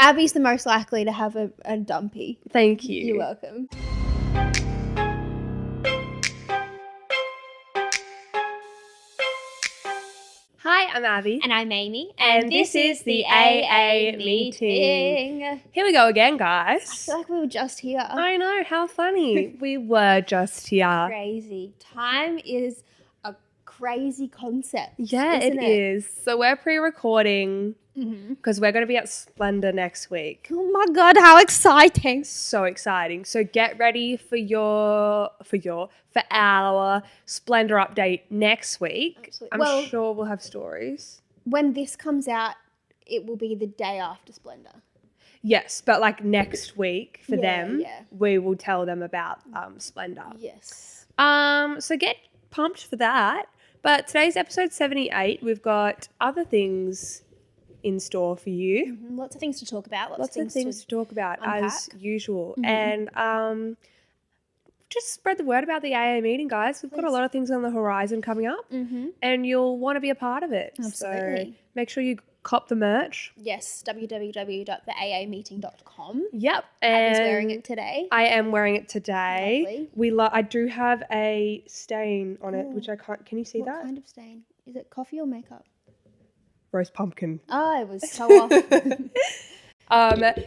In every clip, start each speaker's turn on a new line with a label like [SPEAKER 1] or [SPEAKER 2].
[SPEAKER 1] Abby's the most likely to have a dumpy.
[SPEAKER 2] Thank you.
[SPEAKER 1] You're welcome.
[SPEAKER 2] Hi, I'm Abby.
[SPEAKER 1] And I'm Amy.
[SPEAKER 2] And this is the AA meeting. Here we go again, guys.
[SPEAKER 1] I feel like we were just here.
[SPEAKER 2] I know, how funny. We were just here.
[SPEAKER 1] Crazy. Time is a crazy concept.
[SPEAKER 2] Yeah, it is. So we're pre-recording because we're going to be at Splendor next week.
[SPEAKER 1] Oh my God, how exciting.
[SPEAKER 2] So exciting. So get ready for our Splendor update next week.
[SPEAKER 1] Absolutely.
[SPEAKER 2] I'm sure we'll have stories.
[SPEAKER 1] When this comes out, it will be the day after Splendor.
[SPEAKER 2] Yes, but like next week for them,
[SPEAKER 1] yeah.
[SPEAKER 2] we will tell them about Splendor.
[SPEAKER 1] Yes.
[SPEAKER 2] So get pumped for that. But today's episode 78. We've got other things in store for you.
[SPEAKER 1] Lots of things to talk about.
[SPEAKER 2] Lots of things to talk about
[SPEAKER 1] unpack.
[SPEAKER 2] as usual. And just spread the word about the AA meeting, guys. We've got a lot of things on the horizon coming up and you'll want to be a part of it.
[SPEAKER 1] Absolutely.
[SPEAKER 2] So make sure you cop the merch.
[SPEAKER 1] Yes, www.theaameeting.com.
[SPEAKER 2] Yep.
[SPEAKER 1] Abby's wearing it today.
[SPEAKER 2] I am wearing it today.
[SPEAKER 1] Lovely.
[SPEAKER 2] I do have a stain on it, which I can't. Can you see that?
[SPEAKER 1] What kind of stain? Is it coffee or makeup?
[SPEAKER 2] Roast pumpkin.
[SPEAKER 1] Oh, it was so off.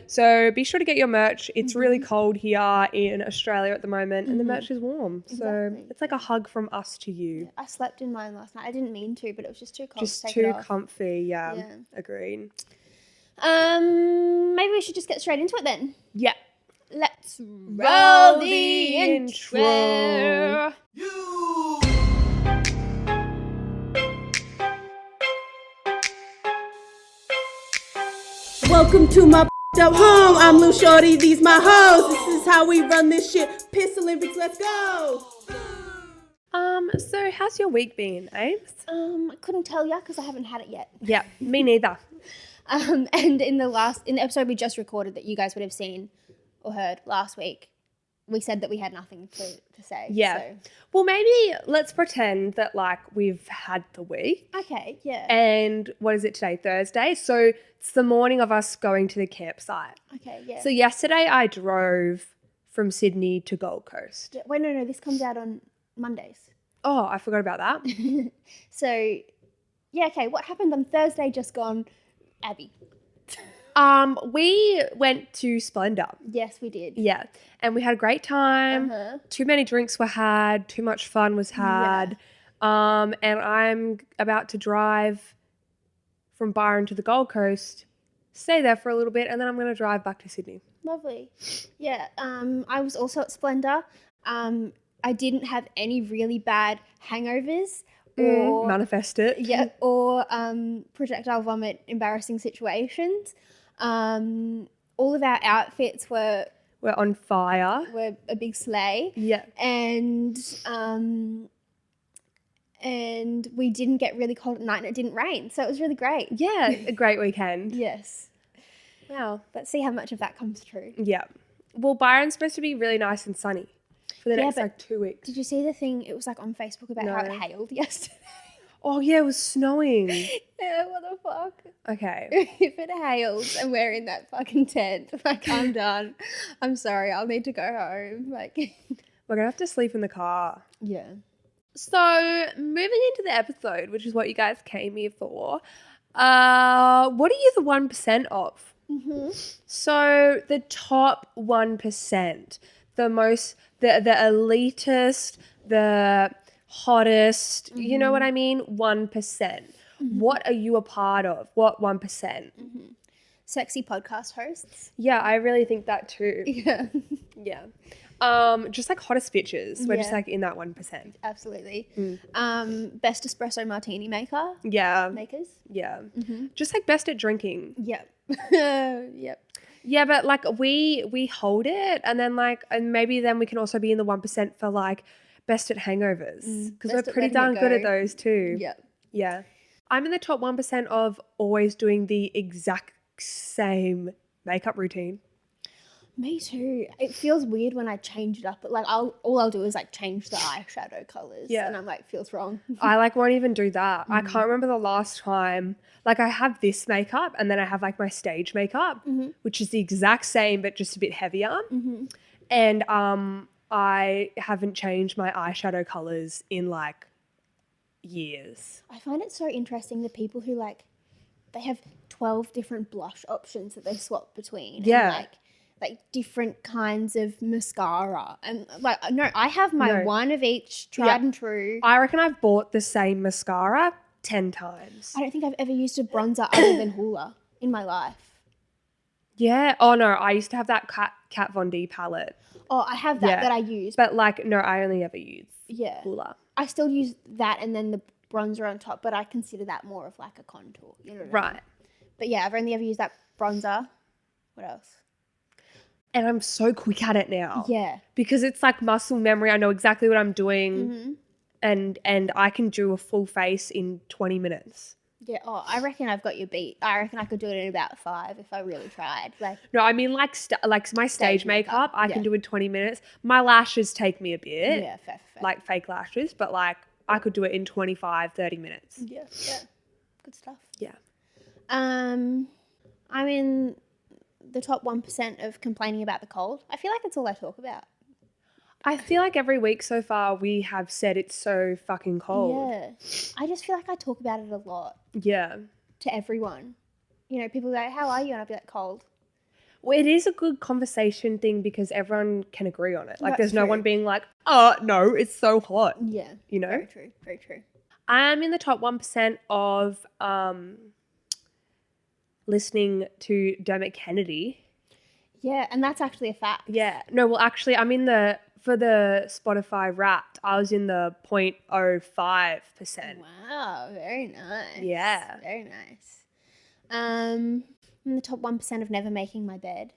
[SPEAKER 2] So be sure to get your merch. It's really cold here in Australia at the moment and the merch is warm. So it's like a hug from us to you.
[SPEAKER 1] Yeah, I slept in mine last night. I didn't mean to, but it was just too cold
[SPEAKER 2] Just
[SPEAKER 1] to take
[SPEAKER 2] too
[SPEAKER 1] it off.
[SPEAKER 2] comfy. Yeah. Agreed.
[SPEAKER 1] Maybe we should just get straight into it then.
[SPEAKER 2] Yeah.
[SPEAKER 1] Let's roll the intro.
[SPEAKER 3] Welcome to my up home. I'm Lil Shorty, these my hoes. This is how we run this shit. Piss Olympics, let's go.
[SPEAKER 2] So how's your week been, Ames?
[SPEAKER 1] I couldn't tell you because I haven't had it yet.
[SPEAKER 2] Yeah, me neither.
[SPEAKER 1] And in the episode we just recorded that you guys would have seen or heard last week, we said that we had nothing to say.
[SPEAKER 2] Yeah.
[SPEAKER 1] So.
[SPEAKER 2] Well, maybe let's pretend that like we've had the week.
[SPEAKER 1] Okay, yeah.
[SPEAKER 2] And what is it today? Thursday. So it's the morning of us going to the campsite.
[SPEAKER 1] Okay, yeah.
[SPEAKER 2] So yesterday I drove from Sydney to Gold Coast.
[SPEAKER 1] Yeah, wait, no, this comes out on Mondays.
[SPEAKER 2] Oh, I forgot about that.
[SPEAKER 1] So, yeah, okay, what happened on Thursday just gone, Abby?
[SPEAKER 2] We went to Splendor.
[SPEAKER 1] Yes, we did.
[SPEAKER 2] Yeah. And we had a great time. Too many drinks were had. Too much fun was had. And I'm about to drive from Byron to the Gold Coast, stay there for a little bit, and then I'm going to drive back to Sydney.
[SPEAKER 1] Lovely. Yeah, I was also at Splendor. I didn't have any really bad hangovers or
[SPEAKER 2] manifest it.
[SPEAKER 1] Yeah, or projectile vomit embarrassing situations. All of our outfits were
[SPEAKER 2] on fire.
[SPEAKER 1] Were a big sleigh.
[SPEAKER 2] Yeah.
[SPEAKER 1] And we didn't get really cold at night and it didn't rain. So it was really great.
[SPEAKER 2] Yeah, a great weekend.
[SPEAKER 1] Yes. Wow. Let's see how much of that comes true.
[SPEAKER 2] Yeah. Well, Byron's supposed to be really nice and sunny for the next like 2 weeks.
[SPEAKER 1] Did you see the thing? It was like on Facebook about how it hailed yesterday.
[SPEAKER 2] Oh, yeah, it was snowing.
[SPEAKER 1] Yeah, what the fuck?
[SPEAKER 2] Okay.
[SPEAKER 1] If it hails and we're in that fucking tent, like, I'm done. I'm sorry, I'll need to go home. Like,
[SPEAKER 2] we're going to have to sleep in the car.
[SPEAKER 1] Yeah.
[SPEAKER 2] So, moving into the episode, which is what you guys came here for, what are you the 1% of? So, the top 1%, the elitist, the hottest, you know what I mean? 1%. What are you a part of? What 1%?
[SPEAKER 1] Sexy podcast hosts.
[SPEAKER 2] Yeah, I really think that too.
[SPEAKER 1] Yeah.
[SPEAKER 2] Yeah. Just like hottest bitches. We're just like in that 1%.
[SPEAKER 1] Absolutely. Best espresso martini maker.
[SPEAKER 2] Yeah.
[SPEAKER 1] Makers.
[SPEAKER 2] Yeah. Just like best at drinking.
[SPEAKER 1] Yep. Yep.
[SPEAKER 2] Yeah, but like we hold it and then like, and maybe then we can also be in the 1% for like best at hangovers because we're pretty darn good at those too.
[SPEAKER 1] Yep.
[SPEAKER 2] Yeah. I'm in the top 1% of always doing the exact same makeup routine.
[SPEAKER 1] Me too. It feels weird when I change it up, but like all I'll do is like change the eyeshadow colors.
[SPEAKER 2] Yeah.
[SPEAKER 1] And I'm like, feels wrong.
[SPEAKER 2] I like won't even do that. I can't remember the last time. Like I have this makeup and then I have like my stage makeup, which is the exact same but just a bit heavier. And I haven't changed my eyeshadow colors in like years.
[SPEAKER 1] I find it so interesting the people who like they have 12 different blush options that they swap between.
[SPEAKER 2] Yeah.
[SPEAKER 1] And like different kinds of mascara. And like, no, I have my one of each tried and true.
[SPEAKER 2] I reckon I've bought the same mascara 10 times.
[SPEAKER 1] I don't think I've ever used a bronzer other than Hoola in my life.
[SPEAKER 2] Yeah. Oh no, I used to have that Kat Von D palette.
[SPEAKER 1] Oh, I have that I use.
[SPEAKER 2] But like, no, I only ever use Hoola.
[SPEAKER 1] I still use that and then the bronzer on top, but I consider that more of like a contour. You know what I mean? But yeah, I've only ever used that bronzer. What else?
[SPEAKER 2] And I'm so quick at it now.
[SPEAKER 1] Yeah.
[SPEAKER 2] Because it's like muscle memory. I know exactly what I'm doing. And I can do a full face in 20 minutes.
[SPEAKER 1] Yeah. Oh, I reckon I've got you beat. I reckon I could do it in about 5 if I really tried. Like,
[SPEAKER 2] no, I mean like my stage makeup, I can do in 20 minutes. My lashes take me a bit.
[SPEAKER 1] Yeah, fair.
[SPEAKER 2] Like fake lashes, but like I could do it in 25, 30 minutes.
[SPEAKER 1] Yeah. Good stuff.
[SPEAKER 2] Yeah.
[SPEAKER 1] I'm in the top 1% of complaining about the cold. I feel like it's all I talk about.
[SPEAKER 2] I feel like every week so far we have said it's so fucking cold.
[SPEAKER 1] Yeah. I just feel like I talk about it a lot.
[SPEAKER 2] Yeah.
[SPEAKER 1] To everyone. You know, people go, how are you? And I'll be like, cold.
[SPEAKER 2] Well, it is a good conversation thing because everyone can agree on it. Like
[SPEAKER 1] That's
[SPEAKER 2] there's no
[SPEAKER 1] true.
[SPEAKER 2] one being like, oh, no, it's so hot.
[SPEAKER 1] Yeah.
[SPEAKER 2] You know?
[SPEAKER 1] Very true.
[SPEAKER 2] I'm in the top 1% of listening to Dermot Kennedy.
[SPEAKER 1] Yeah, and that's actually a fact.
[SPEAKER 2] Yeah. No, well, actually, for the Spotify Wrapped, I was in the 0.05%.
[SPEAKER 1] Wow, very nice.
[SPEAKER 2] Yeah.
[SPEAKER 1] Very nice. I'm in the top 1% of never making my bed.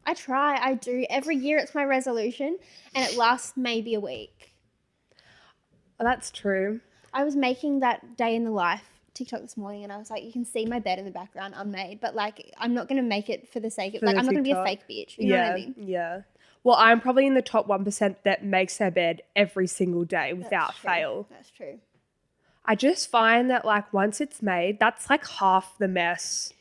[SPEAKER 1] I do. Every year it's my resolution and it lasts maybe a week.
[SPEAKER 2] Oh, that's true.
[SPEAKER 1] I was making that day in the life TikTok this morning and I was like, you can see my bed in the background unmade, but like I'm not going to make it for the sake of, like I'm not going to be a fake bitch. You know what I mean?
[SPEAKER 2] Yeah. Well, I'm probably in the top 1% that makes their bed every single day without fail.
[SPEAKER 1] That's true.
[SPEAKER 2] I just find that like once it's made, that's like half the mess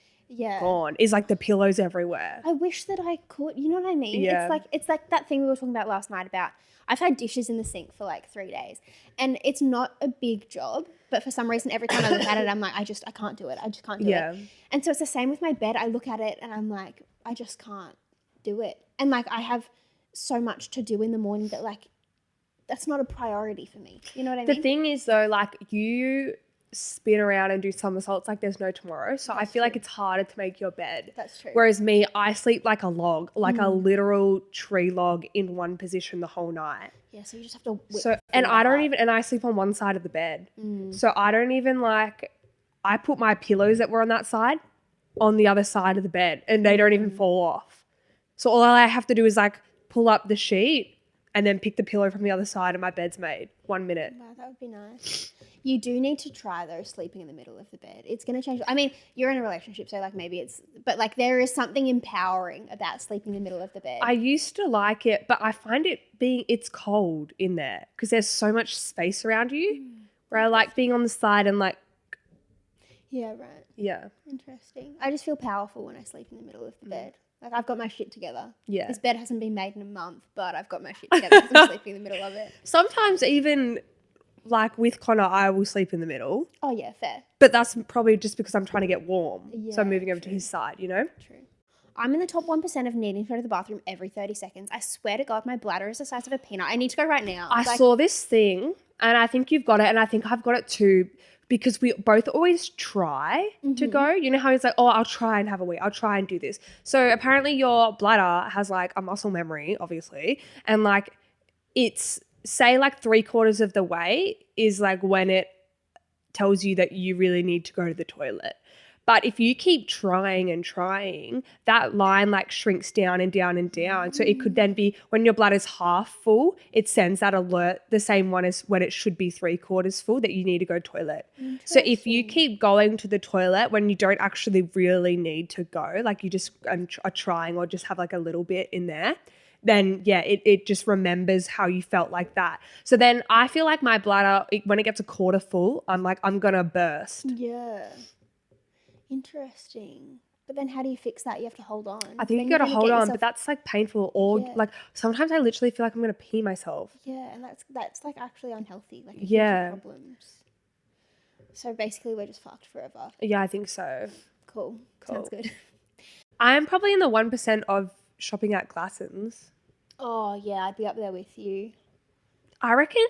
[SPEAKER 2] gone. Is like the pillows everywhere.
[SPEAKER 1] I wish that I could, you know what I mean?
[SPEAKER 2] Yeah.
[SPEAKER 1] It's like that thing we were talking about last night about I've had dishes in the sink for like 3 days and it's not a big job, but for some reason every time I look at it I'm like I can't do it. I just can't do it. And so it's the same with my bed. I look at it and I'm like I just can't do it. And like I have so much to do in the morning that like that's not a priority for me. You know what I mean?
[SPEAKER 2] The thing is though, like you spin around and do somersaults like there's no tomorrow. So I feel like it's harder to make your bed.
[SPEAKER 1] That's true.
[SPEAKER 2] Whereas me, I sleep like a log, like a literal tree log in one position the whole night.
[SPEAKER 1] Yeah, so you just have to
[SPEAKER 2] I sleep on one side of the bed. So I don't even like, I put my pillows that were on that side on the other side of the bed and they don't even fall off. So all I have to do is like pull up the sheet and then pick the pillow from the other side and my bed's made. 1 minute.
[SPEAKER 1] Wow, that would be nice. You do need to try though sleeping in the middle of the bed. It's going to change. I mean, you're in a relationship, so like maybe but like there is something empowering about sleeping in the middle of the bed.
[SPEAKER 2] I used to like it, but I find it's cold in there because there's so much space around you where I like being on the side and like.
[SPEAKER 1] Yeah, right.
[SPEAKER 2] Yeah.
[SPEAKER 1] Interesting. I just feel powerful when I sleep in the middle of the bed. Like I've got my shit together.
[SPEAKER 2] Yeah.
[SPEAKER 1] This bed hasn't been made in a month, but I've got my shit together because I'm sleeping in the middle of it.
[SPEAKER 2] Sometimes even like with Connor, I will sleep in the middle.
[SPEAKER 1] Oh yeah, fair.
[SPEAKER 2] But that's probably just because I'm trying to get warm.
[SPEAKER 1] Yeah,
[SPEAKER 2] so I'm moving over to his side, you know?
[SPEAKER 1] True. I'm in the top 1% of needing to go to the bathroom every 30 seconds. I swear to God, my bladder is the size of a peanut. I need to go right now.
[SPEAKER 2] I saw this thing and I think you've got it and I think I've got it too because we both always try to go. You know how it's like, oh, I'll try and have a wee. I'll try and do this. So apparently your bladder has like a muscle memory, obviously. And like it's, say like 3/4 of the way is like when it tells you that you really need to go to the toilet. But if you keep trying and trying, that line like shrinks down and down and down. So it could then be when your bladder's half full, it sends that alert, the same one as when it should be 3/4 full, that you need to go toilet. So if you keep going to the toilet when you don't actually really need to go, like you just are trying or just have like a little bit in there, then yeah, it just remembers how you felt like that. So then I feel like my bladder, when it gets a quarter full, I'm like, I'm going to burst.
[SPEAKER 1] Yeah. Interesting. But then how do you fix that? You have to hold on.
[SPEAKER 2] I think you got to hold on, but that's like painful. Or like sometimes I literally feel like I'm going to pee myself.
[SPEAKER 1] Yeah, and that's like actually unhealthy. Like problems. So basically we're just fucked forever.
[SPEAKER 2] Yeah, I think so.
[SPEAKER 1] Cool. Sounds good.
[SPEAKER 2] I'm probably in the 1% of shopping at Glassons.
[SPEAKER 1] Oh, yeah, I'd be up there with you.
[SPEAKER 2] I reckon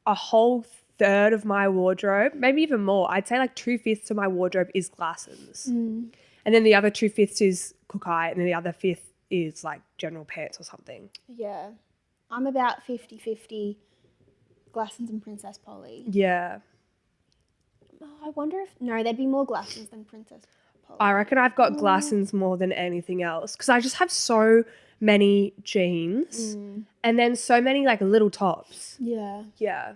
[SPEAKER 2] a whole third of my wardrobe, maybe even more, I'd say like 2/5 of my wardrobe is Glassons. And then the other 2/5 is Cookai, and then the other 1/5 is like general pants or something.
[SPEAKER 1] Yeah. I'm about 50-50 Glassons and Princess Polly.
[SPEAKER 2] Yeah.
[SPEAKER 1] Oh, I wonder if... No, there'd be more Glassons than Princess Polly.
[SPEAKER 2] I reckon I've got Glassons more than anything else because I just have so many jeans and then so many like little tops.
[SPEAKER 1] Yeah.
[SPEAKER 2] Yeah.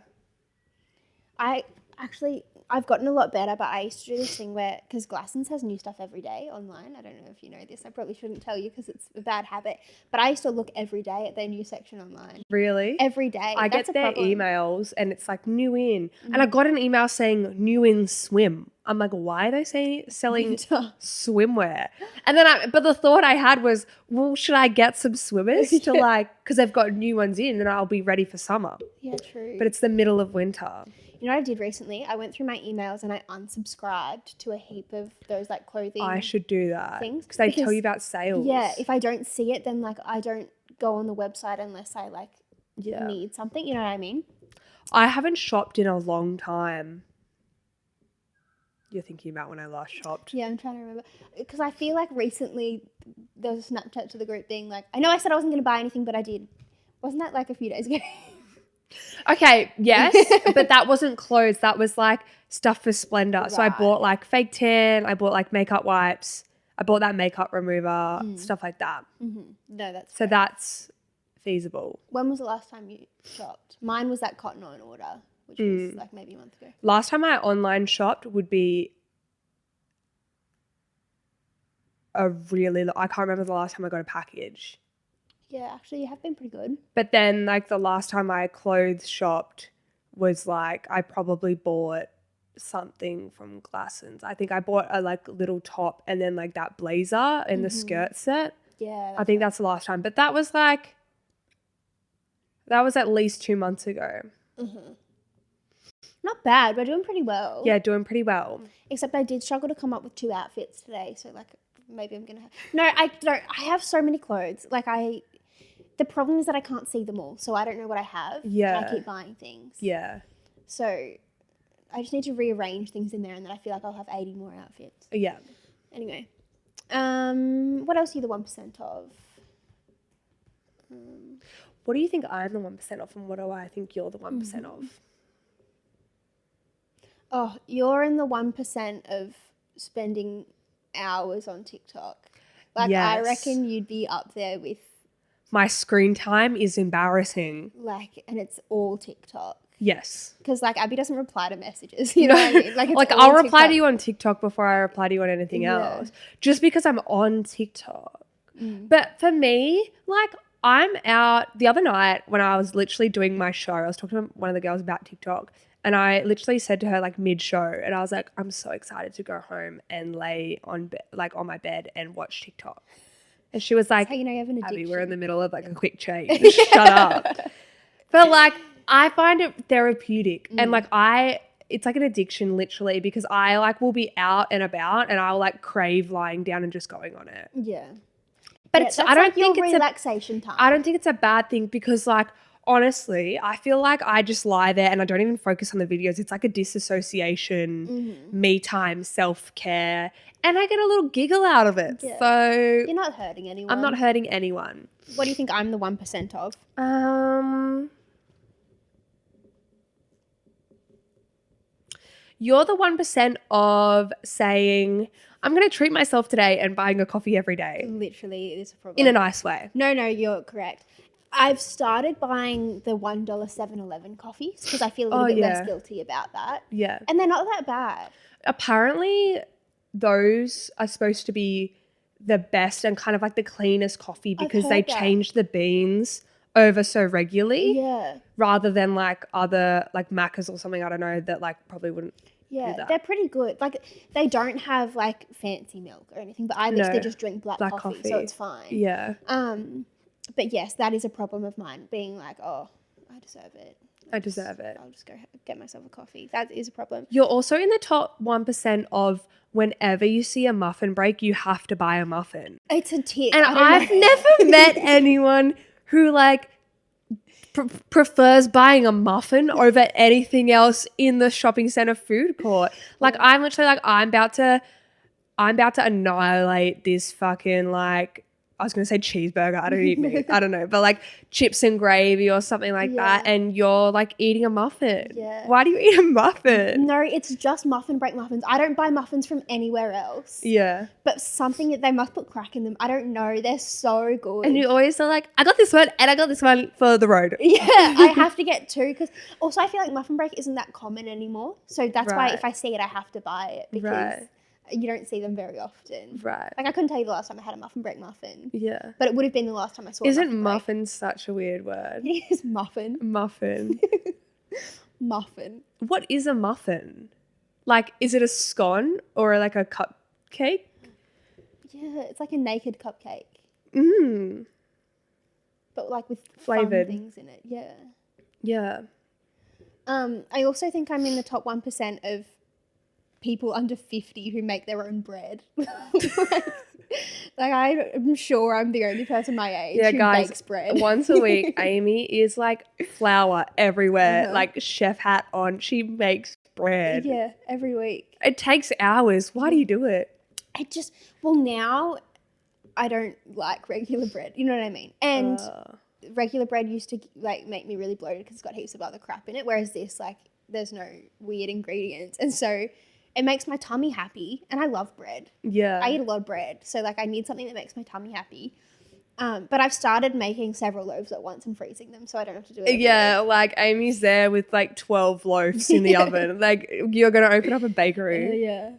[SPEAKER 1] I've gotten a lot better, but I used to do this thing where, because Glassons has new stuff every day online. I don't know if you know this. I probably shouldn't tell you because it's a bad habit. But I used to look every day at their new section online.
[SPEAKER 2] Really?
[SPEAKER 1] Every day.
[SPEAKER 2] I get their emails and it's like new in. And I got an email saying new in swim. I'm like, why are they selling swimwear? And then but the thought I had was, well, should I get some swimmers to like, because they've got new ones in and I'll be ready for summer.
[SPEAKER 1] Yeah, true.
[SPEAKER 2] But it's the middle of winter.
[SPEAKER 1] You know what I did recently? I went through my emails and I unsubscribed to a heap of those like clothing.
[SPEAKER 2] I should do that
[SPEAKER 1] things
[SPEAKER 2] because they tell you about sales.
[SPEAKER 1] Yeah, if I don't see it, then like I don't go on the website unless I like need something. You know what I mean?
[SPEAKER 2] I haven't shopped in a long time. You're thinking about when I last shopped?
[SPEAKER 1] Yeah, I'm trying to remember because I feel like recently there was a Snapchat to the group being like, I know I said I wasn't going to buy anything, but I did. Wasn't that like a few days ago?
[SPEAKER 2] Okay, yes, but that wasn't clothes. That was like stuff for Splendor. Right. So I bought like fake tan. I bought like makeup wipes. I bought that makeup remover, stuff like that.
[SPEAKER 1] Mm-hmm. No, that's
[SPEAKER 2] so that's feasible.
[SPEAKER 1] When was the last time you shopped? Mine was that Cotton On order, which was like maybe a month ago.
[SPEAKER 2] Last time I online shopped would be I can't remember the last time I got a package.
[SPEAKER 1] Yeah, actually, you have been pretty good.
[SPEAKER 2] But then, like, the last time I clothes shopped was, like, I probably bought something from Glassons. I think I bought a, like, little top and then, like, that blazer and the skirt set.
[SPEAKER 1] Yeah.
[SPEAKER 2] I think that's the last time. But that was, like, that was at least 2 months ago.
[SPEAKER 1] Mm-hmm. Not bad. We're doing pretty well.
[SPEAKER 2] Yeah, doing pretty well.
[SPEAKER 1] Except I did struggle to come up with 2 outfits today. So, like, maybe I'm going to have... No, I don't. I have so many clothes. Like, the problem is that I can't see them all, so I don't know what I have.
[SPEAKER 2] Yeah.
[SPEAKER 1] And I keep buying things.
[SPEAKER 2] Yeah.
[SPEAKER 1] So I just need to rearrange things in there and then I feel like I'll have 80 more outfits.
[SPEAKER 2] Yeah.
[SPEAKER 1] Anyway. What else are you the 1% of?
[SPEAKER 2] What do you think I'm the 1% of and what do I think you're the 1% of?
[SPEAKER 1] Oh, you're in the 1% of spending hours on TikTok. Like, yes. I reckon you'd be up there with...
[SPEAKER 2] My screen time is embarrassing.
[SPEAKER 1] Like, and it's all TikTok.
[SPEAKER 2] Yes.
[SPEAKER 1] Because, like, Abby doesn't reply to messages. You know what I mean?
[SPEAKER 2] Like I'll reply to you on TikTok before I reply to you on anything else. Just because I'm on TikTok. But for me, like, I'm out... The other night when I was literally doing my show, I was talking to one of the girls about TikTok. And I literally said to her, like, mid-show, and I was like, I'm so excited to go home and lay on my bed and watch TikTok. And she was like,
[SPEAKER 1] you know you have an addiction.
[SPEAKER 2] Abby, we're in the middle of like a quick change. Shut up. But like, I find it therapeutic. And like it's like an addiction literally because I like will be out and about and I'll like crave lying down and just going on it.
[SPEAKER 1] Yeah.
[SPEAKER 2] But I don't think it's
[SPEAKER 1] relaxation time.
[SPEAKER 2] I don't think it's a bad thing because like, honestly, I feel like I just lie there and I don't even focus on the videos. It's like a disassociation, me time, self-care, and I get a little giggle out of it. Yeah. So
[SPEAKER 1] you're not hurting anyone.
[SPEAKER 2] I'm not hurting anyone.
[SPEAKER 1] What do you think I'm the 1% of?
[SPEAKER 2] You're the 1% of saying, I'm going to treat myself today and buying a coffee every day.
[SPEAKER 1] Literally, it is a problem.
[SPEAKER 2] In a nice way.
[SPEAKER 1] No, you're correct. I've started buying the $1 7-Eleven coffees because I feel a little bit less guilty about that.
[SPEAKER 2] Yeah.
[SPEAKER 1] And they're not that bad.
[SPEAKER 2] Apparently, those are supposed to be the best and kind of like the cleanest coffee because they change the beans over so regularly.
[SPEAKER 1] Yeah.
[SPEAKER 2] Rather than like other like Macca's or something, I don't know, that like probably wouldn't do that.
[SPEAKER 1] They're pretty good. Like they don't have like fancy milk or anything, but I literally just drink black coffee, so it's fine.
[SPEAKER 2] Yeah.
[SPEAKER 1] But yes, that is a problem of mine, being like, oh, I deserve it. I'll just go get myself a coffee. That is a problem.
[SPEAKER 2] You're also in the top 1% of whenever you see a muffin break, you have to buy a muffin.
[SPEAKER 1] It's a tip.
[SPEAKER 2] And I've never met anyone who like prefers buying a muffin over anything else in the shopping center food court. Like I'm literally like, I'm about to annihilate this fucking like, I was going to say cheeseburger. I don't eat meat. I don't know. But like chips and gravy or something like that. And you're like eating a muffin.
[SPEAKER 1] Yeah.
[SPEAKER 2] Why do you eat a muffin?
[SPEAKER 1] No, it's just muffin break muffins. I don't buy muffins from anywhere else.
[SPEAKER 2] Yeah.
[SPEAKER 1] But they must put crack in them. I don't know. They're so good.
[SPEAKER 2] And you always are like, I got this one and I got this one for the road.
[SPEAKER 1] Yeah, I have to get two because also I feel like muffin break isn't that common anymore. So that's why if I see it, I have to buy it because you don't see them very often.
[SPEAKER 2] Right.
[SPEAKER 1] Like I couldn't tell you the last time I had a muffin break muffin.
[SPEAKER 2] Yeah.
[SPEAKER 1] But it would have been the last time I saw
[SPEAKER 2] Isn't muffin such a weird word?
[SPEAKER 1] It is muffin.
[SPEAKER 2] Muffin.
[SPEAKER 1] Muffin.
[SPEAKER 2] What is a muffin? Like, is it a scone or like a cupcake?
[SPEAKER 1] Yeah, it's like a naked cupcake. But like with
[SPEAKER 2] flavored
[SPEAKER 1] fun things in it. Yeah.
[SPEAKER 2] Yeah.
[SPEAKER 1] I also think I'm in the top 1% of people under 50 who make their own bread. Like I'm sure I'm the only person my age who bakes bread.
[SPEAKER 2] Once a week, Amy is like flour everywhere, like chef hat on. She makes bread.
[SPEAKER 1] Yeah, every week.
[SPEAKER 2] It takes hours. Why do you do it?
[SPEAKER 1] Now I don't like regular bread. You know what I mean? And regular bread used to like make me really bloated because it's got heaps of other crap in it. Whereas this, like, there's no weird ingredients. And so it makes my tummy happy, and I love bread.
[SPEAKER 2] Yeah.
[SPEAKER 1] I eat a lot of bread, so like I need something that makes my tummy happy. But I've started making several loaves at once and freezing them, so I don't have to do it.
[SPEAKER 2] Yeah, like Amy's there with like 12 loaves in the oven. Like you're gonna open up a bakery.
[SPEAKER 1] Yeah.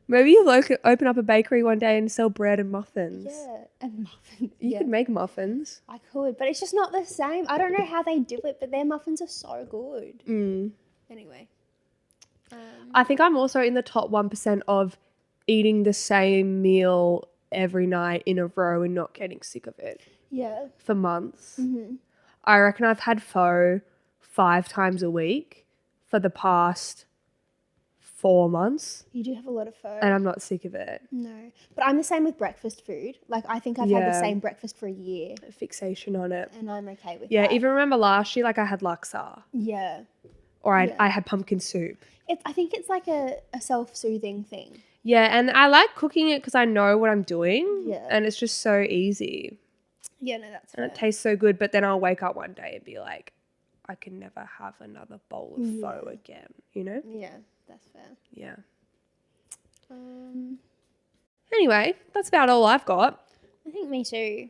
[SPEAKER 2] Maybe you'll open up a bakery one day and sell bread and muffins.
[SPEAKER 1] Yeah, and muffins.
[SPEAKER 2] You could make muffins.
[SPEAKER 1] I could, but it's just not the same. I don't know how they do it, but their muffins are so good. Anyway.
[SPEAKER 2] I think I'm also in the top 1% of eating the same meal every night in a row and not getting sick of it.
[SPEAKER 1] Yeah.
[SPEAKER 2] For months. I reckon I've had pho 5 times a week for the past 4 months.
[SPEAKER 1] You do have a lot of pho.
[SPEAKER 2] And I'm not sick of it.
[SPEAKER 1] No. But I'm the same with breakfast food. Like I think I've had the same breakfast for a year.
[SPEAKER 2] A fixation on it.
[SPEAKER 1] And I'm okay with that.
[SPEAKER 2] Yeah, even remember last year, like I had laksa.
[SPEAKER 1] Yeah.
[SPEAKER 2] Or I had pumpkin soup.
[SPEAKER 1] I think it's like a self-soothing thing.
[SPEAKER 2] Yeah, and I like cooking it because I know what I'm doing.
[SPEAKER 1] Yeah.
[SPEAKER 2] And it's just so easy.
[SPEAKER 1] Yeah, no, that's fair.
[SPEAKER 2] And it tastes so good, but then I'll wake up one day and be like, I can never have another bowl of pho again, you know?
[SPEAKER 1] Yeah, that's fair.
[SPEAKER 2] Yeah.
[SPEAKER 1] Um,
[SPEAKER 2] Anyway, that's about all I've got.
[SPEAKER 1] I think me too.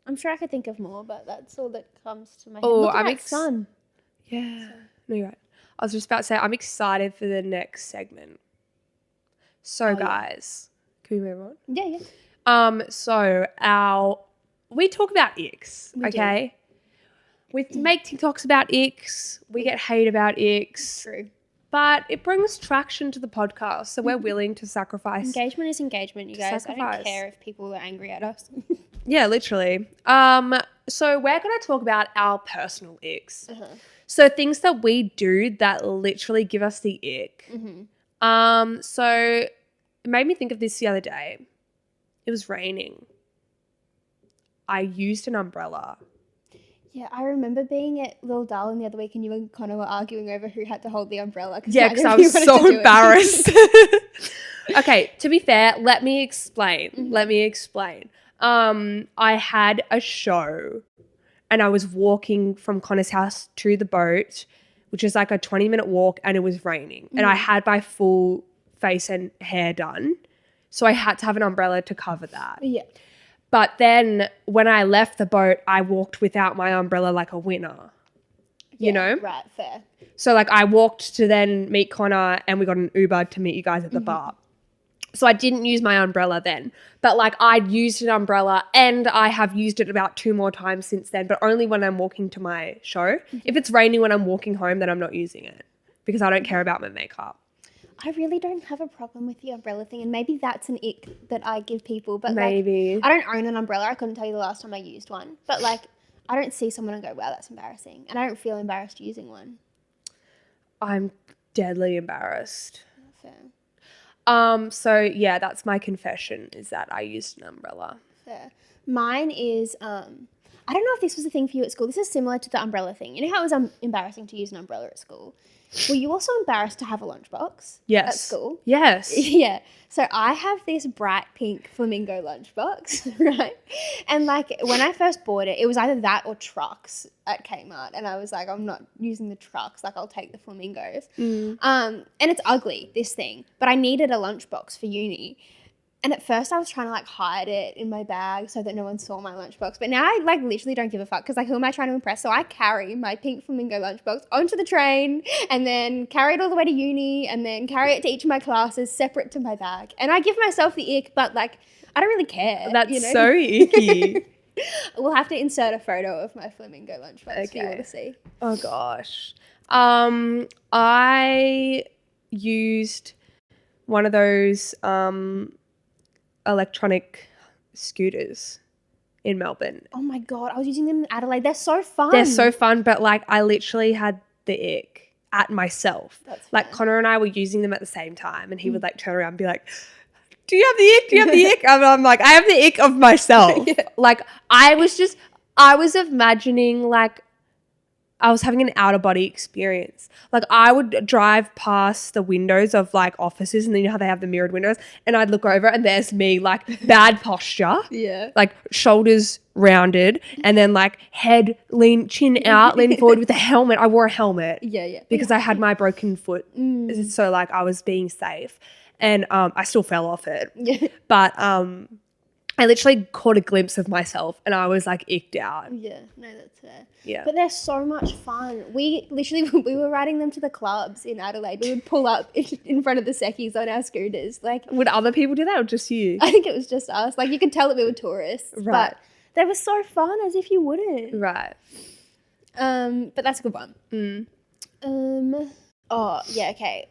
[SPEAKER 1] I'm sure I could think of more, but that's all that comes to my head.
[SPEAKER 2] Oh,
[SPEAKER 1] Look at
[SPEAKER 2] I'm
[SPEAKER 1] that sun.
[SPEAKER 2] Yeah. No, you're right. I was just about to say, I'm excited for the next segment. So, guys, can we move on?
[SPEAKER 1] Yeah, yeah.
[SPEAKER 2] So we talk about Icks, okay? We make TikToks about Icks. We get hate about Icks.
[SPEAKER 1] True.
[SPEAKER 2] But it brings traction to the podcast, so we're willing to sacrifice.
[SPEAKER 1] Engagement is engagement, you guys.
[SPEAKER 2] Sacrifice.
[SPEAKER 1] I don't care if people are angry at us.
[SPEAKER 2] Yeah, literally. So we're going to talk about our personal Icks. So things that we do that literally give us the ick. So it made me think of this the other day. It was raining. I used an umbrella.
[SPEAKER 1] Yeah, I remember being at Little Darling the other week and you and Connor were arguing over who had to hold the umbrella.
[SPEAKER 2] Yeah, because I was so embarrassed. Okay, to be fair, let me explain. I had a show and I was walking from Connor's house to the boat which is like a 20-minute walk, and it was raining. And I had my full face and hair done. So I had to have an umbrella to cover that.
[SPEAKER 1] Yeah.
[SPEAKER 2] But then when I left the boat, I walked without my umbrella like a winner. You know?
[SPEAKER 1] Right, fair.
[SPEAKER 2] So like I walked to then meet Connor, and we got an Uber to meet you guys at the bar. So I didn't use my umbrella then. But like I'd used an umbrella, and I have used it about 2 more times since then, but only when I'm walking to my show. If it's raining when I'm walking home, then I'm not using it because I don't care about my makeup.
[SPEAKER 1] I really don't have a problem with the umbrella thing, and maybe that's an ick that I give people. But
[SPEAKER 2] Maybe.
[SPEAKER 1] like, I don't own an umbrella. I couldn't tell you the last time I used one. But like, I don't see someone and go, wow, that's embarrassing. And I don't feel embarrassed using one.
[SPEAKER 2] I'm deadly embarrassed.
[SPEAKER 1] Fair.
[SPEAKER 2] So yeah, that's my confession, is that I used an umbrella.
[SPEAKER 1] Fair. Mine is, I don't know if this was a thing for you at school. This is similar to the umbrella thing. You know how it was embarrassing to use an umbrella at school? Were you also embarrassed to have a lunchbox at school?
[SPEAKER 2] Yes.
[SPEAKER 1] Yeah. So I have this bright pink flamingo lunchbox, right? And like when I first bought it, it was either that or trucks at Kmart. And I was like, I'm not using the trucks. Like I'll take the flamingos. And it's ugly, this thing. But I needed a lunchbox for uni. And at first I was trying to like hide it in my bag so that no one saw my lunchbox. But now I like literally don't give a fuck because like who am I trying to impress? So I carry my pink flamingo lunchbox onto the train and then carry it all the way to uni and then carry it to each of my classes separate to my bag. And I give myself the ick, but like I don't really care.
[SPEAKER 2] That's so icky.
[SPEAKER 1] We'll have to insert a photo of my flamingo lunchbox for you all to see.
[SPEAKER 2] Oh gosh. I used one of those electronic scooters in Melbourne.
[SPEAKER 1] Oh my God, I was using them in Adelaide. They're so fun.
[SPEAKER 2] They're so fun, but like I literally had the ick at myself.
[SPEAKER 1] That's
[SPEAKER 2] like
[SPEAKER 1] fair.
[SPEAKER 2] Connor and I were using them at the same time, and he would like turn around and be like, do you have the ick? Do you have the ick? And I'm like, I have the ick of myself. Like I was imagining like I was having an out of body experience. Like I would drive past the windows of like offices, and then you know how they have the mirrored windows, and I'd look over and there's me like bad posture.
[SPEAKER 1] Yeah.
[SPEAKER 2] Like shoulders rounded and then like head chin out, leaning forward with a helmet. I wore a helmet.
[SPEAKER 1] Yeah.
[SPEAKER 2] Because I had my broken foot. So like I was being safe. And I still fell off it.
[SPEAKER 1] Yeah.
[SPEAKER 2] But I literally caught a glimpse of myself and I was like icked out.
[SPEAKER 1] Yeah, no, that's fair.
[SPEAKER 2] Yeah.
[SPEAKER 1] But they're so much fun. We were riding them to the clubs in Adelaide. We would pull up in front of the secchies on our scooters. Like,
[SPEAKER 2] would other people do that or just you?
[SPEAKER 1] I think it was just us. Like you could tell that we were tourists.
[SPEAKER 2] Right.
[SPEAKER 1] But they were so fun as if you wouldn't.
[SPEAKER 2] Right.
[SPEAKER 1] But that's a good one. Oh, yeah, okay.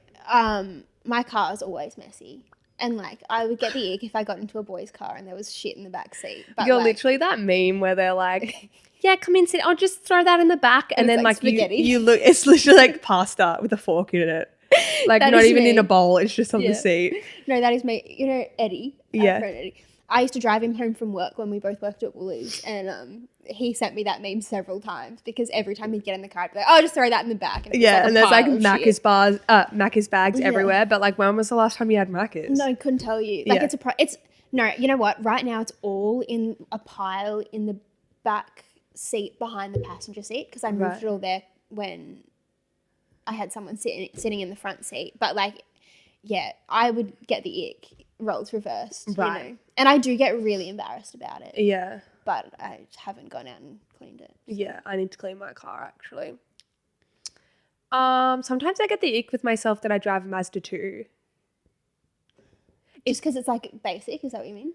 [SPEAKER 1] My car is always messy. And, like, I would get the ick if I got into a boy's car and there was shit in the back seat. But
[SPEAKER 2] You're
[SPEAKER 1] like,
[SPEAKER 2] literally that meme where they're like, yeah, come in, sit. I'll just throw that in the back. And then, like
[SPEAKER 1] spaghetti.
[SPEAKER 2] you look, it's literally like pasta with a fork in it. Like,
[SPEAKER 1] That
[SPEAKER 2] not
[SPEAKER 1] is
[SPEAKER 2] even
[SPEAKER 1] me.
[SPEAKER 2] in a bowl. It's just on
[SPEAKER 1] Yeah.
[SPEAKER 2] the seat.
[SPEAKER 1] No, that is me. You know, Eddie.
[SPEAKER 2] Yeah.
[SPEAKER 1] Our friend Eddie. I used to drive him home from work when we both worked at Woolies. And he sent me that meme several times because every time he'd get in the car, I'd be like, oh, just throw that in the back. And it was
[SPEAKER 2] Yeah, and
[SPEAKER 1] a
[SPEAKER 2] there's like
[SPEAKER 1] pile of
[SPEAKER 2] Macca's bags
[SPEAKER 1] Yeah.
[SPEAKER 2] everywhere. But like, when was the last time you had Macca's?
[SPEAKER 1] No, I couldn't tell you. Like,
[SPEAKER 2] Yeah.
[SPEAKER 1] No, you know what? Right now, it's all in a pile in the back seat behind the passenger seat because I moved
[SPEAKER 2] Right.
[SPEAKER 1] it all there when I had someone sitting in the front seat. But like, yeah, I would get the ick, roles reversed,
[SPEAKER 2] Right.
[SPEAKER 1] you know. And I do get really embarrassed about it.
[SPEAKER 2] Yeah.
[SPEAKER 1] But I haven't gone out and cleaned it.
[SPEAKER 2] Yeah, I need to clean my car actually. Sometimes I get the ick with myself that I drive a Mazda 2.
[SPEAKER 1] Just because it's like basic, is that what you mean?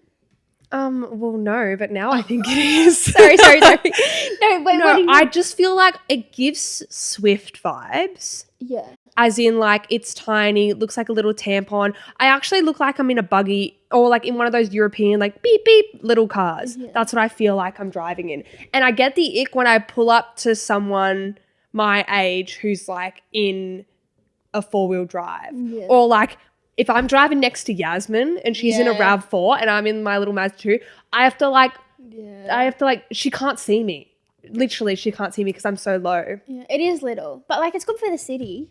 [SPEAKER 2] Well, no, but now I think it is.
[SPEAKER 1] Sorry. No, wait, what do
[SPEAKER 2] No,
[SPEAKER 1] you
[SPEAKER 2] I just feel like it gives Swift vibes.
[SPEAKER 1] Yeah.
[SPEAKER 2] As in, like, it's tiny, it looks like a little tampon. I actually look like I'm in a buggy or like in one of those European, like, beep, beep, little cars.
[SPEAKER 1] Yeah.
[SPEAKER 2] That's what I feel like I'm driving in. And I get the ick when I pull up to someone my age who's like in a 4-wheel drive.
[SPEAKER 1] Yeah.
[SPEAKER 2] Or like, if I'm driving next to Yasmin and she's in a
[SPEAKER 1] Yeah.
[SPEAKER 2] RAV4 and I'm in my little Mazda 2, I have to like, she can't see me. Literally, she can't see me because I'm so low.
[SPEAKER 1] Yeah, it is little, but like it's good for the city,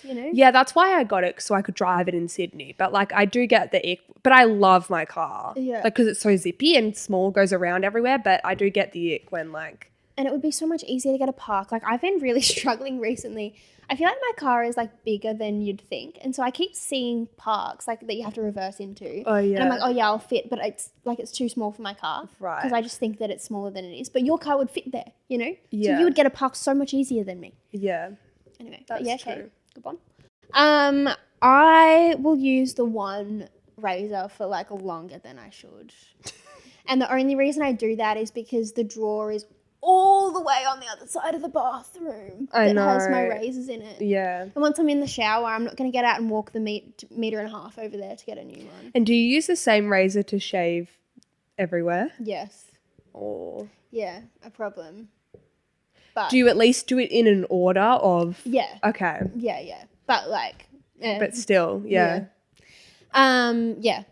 [SPEAKER 1] you know?
[SPEAKER 2] Yeah, that's why I got it, so I could drive it in Sydney. But like, I do get the ick, but I love my car.
[SPEAKER 1] Yeah.
[SPEAKER 2] Like, because it's so zippy and small, goes around everywhere. But I do get the ick when like
[SPEAKER 1] and it would be so much easier to get a park. Like, I've been really struggling recently. I feel like my car is like bigger than you'd think, and so I keep seeing parks like that you have to reverse into.
[SPEAKER 2] Oh yeah.
[SPEAKER 1] And I'm like, oh yeah, I'll fit, but it's too small for my car.
[SPEAKER 2] Right.
[SPEAKER 1] Because I just think that it's smaller than it is. But your car would fit there, you know?
[SPEAKER 2] Yeah.
[SPEAKER 1] So you would get a park so much easier than me.
[SPEAKER 2] Yeah.
[SPEAKER 1] Anyway,
[SPEAKER 2] That's
[SPEAKER 1] yeah,
[SPEAKER 2] true.
[SPEAKER 1] okay. Good one. I will use the one razor for like longer than I should. And the only reason I do that is because the drawer is all the way on the other side of the bathroom that has my razors in it.
[SPEAKER 2] Yeah.
[SPEAKER 1] And once I'm in the shower, I'm not going to get out and walk the meter and a half over there to get a new one.
[SPEAKER 2] And do you use the same razor to shave everywhere?
[SPEAKER 1] Yes.
[SPEAKER 2] Or
[SPEAKER 1] Yeah, a problem. But
[SPEAKER 2] do you at least do it in an order of?
[SPEAKER 1] yeah.
[SPEAKER 2] Okay.
[SPEAKER 1] Yeah. But like.
[SPEAKER 2] But still, yeah.
[SPEAKER 1] Yeah.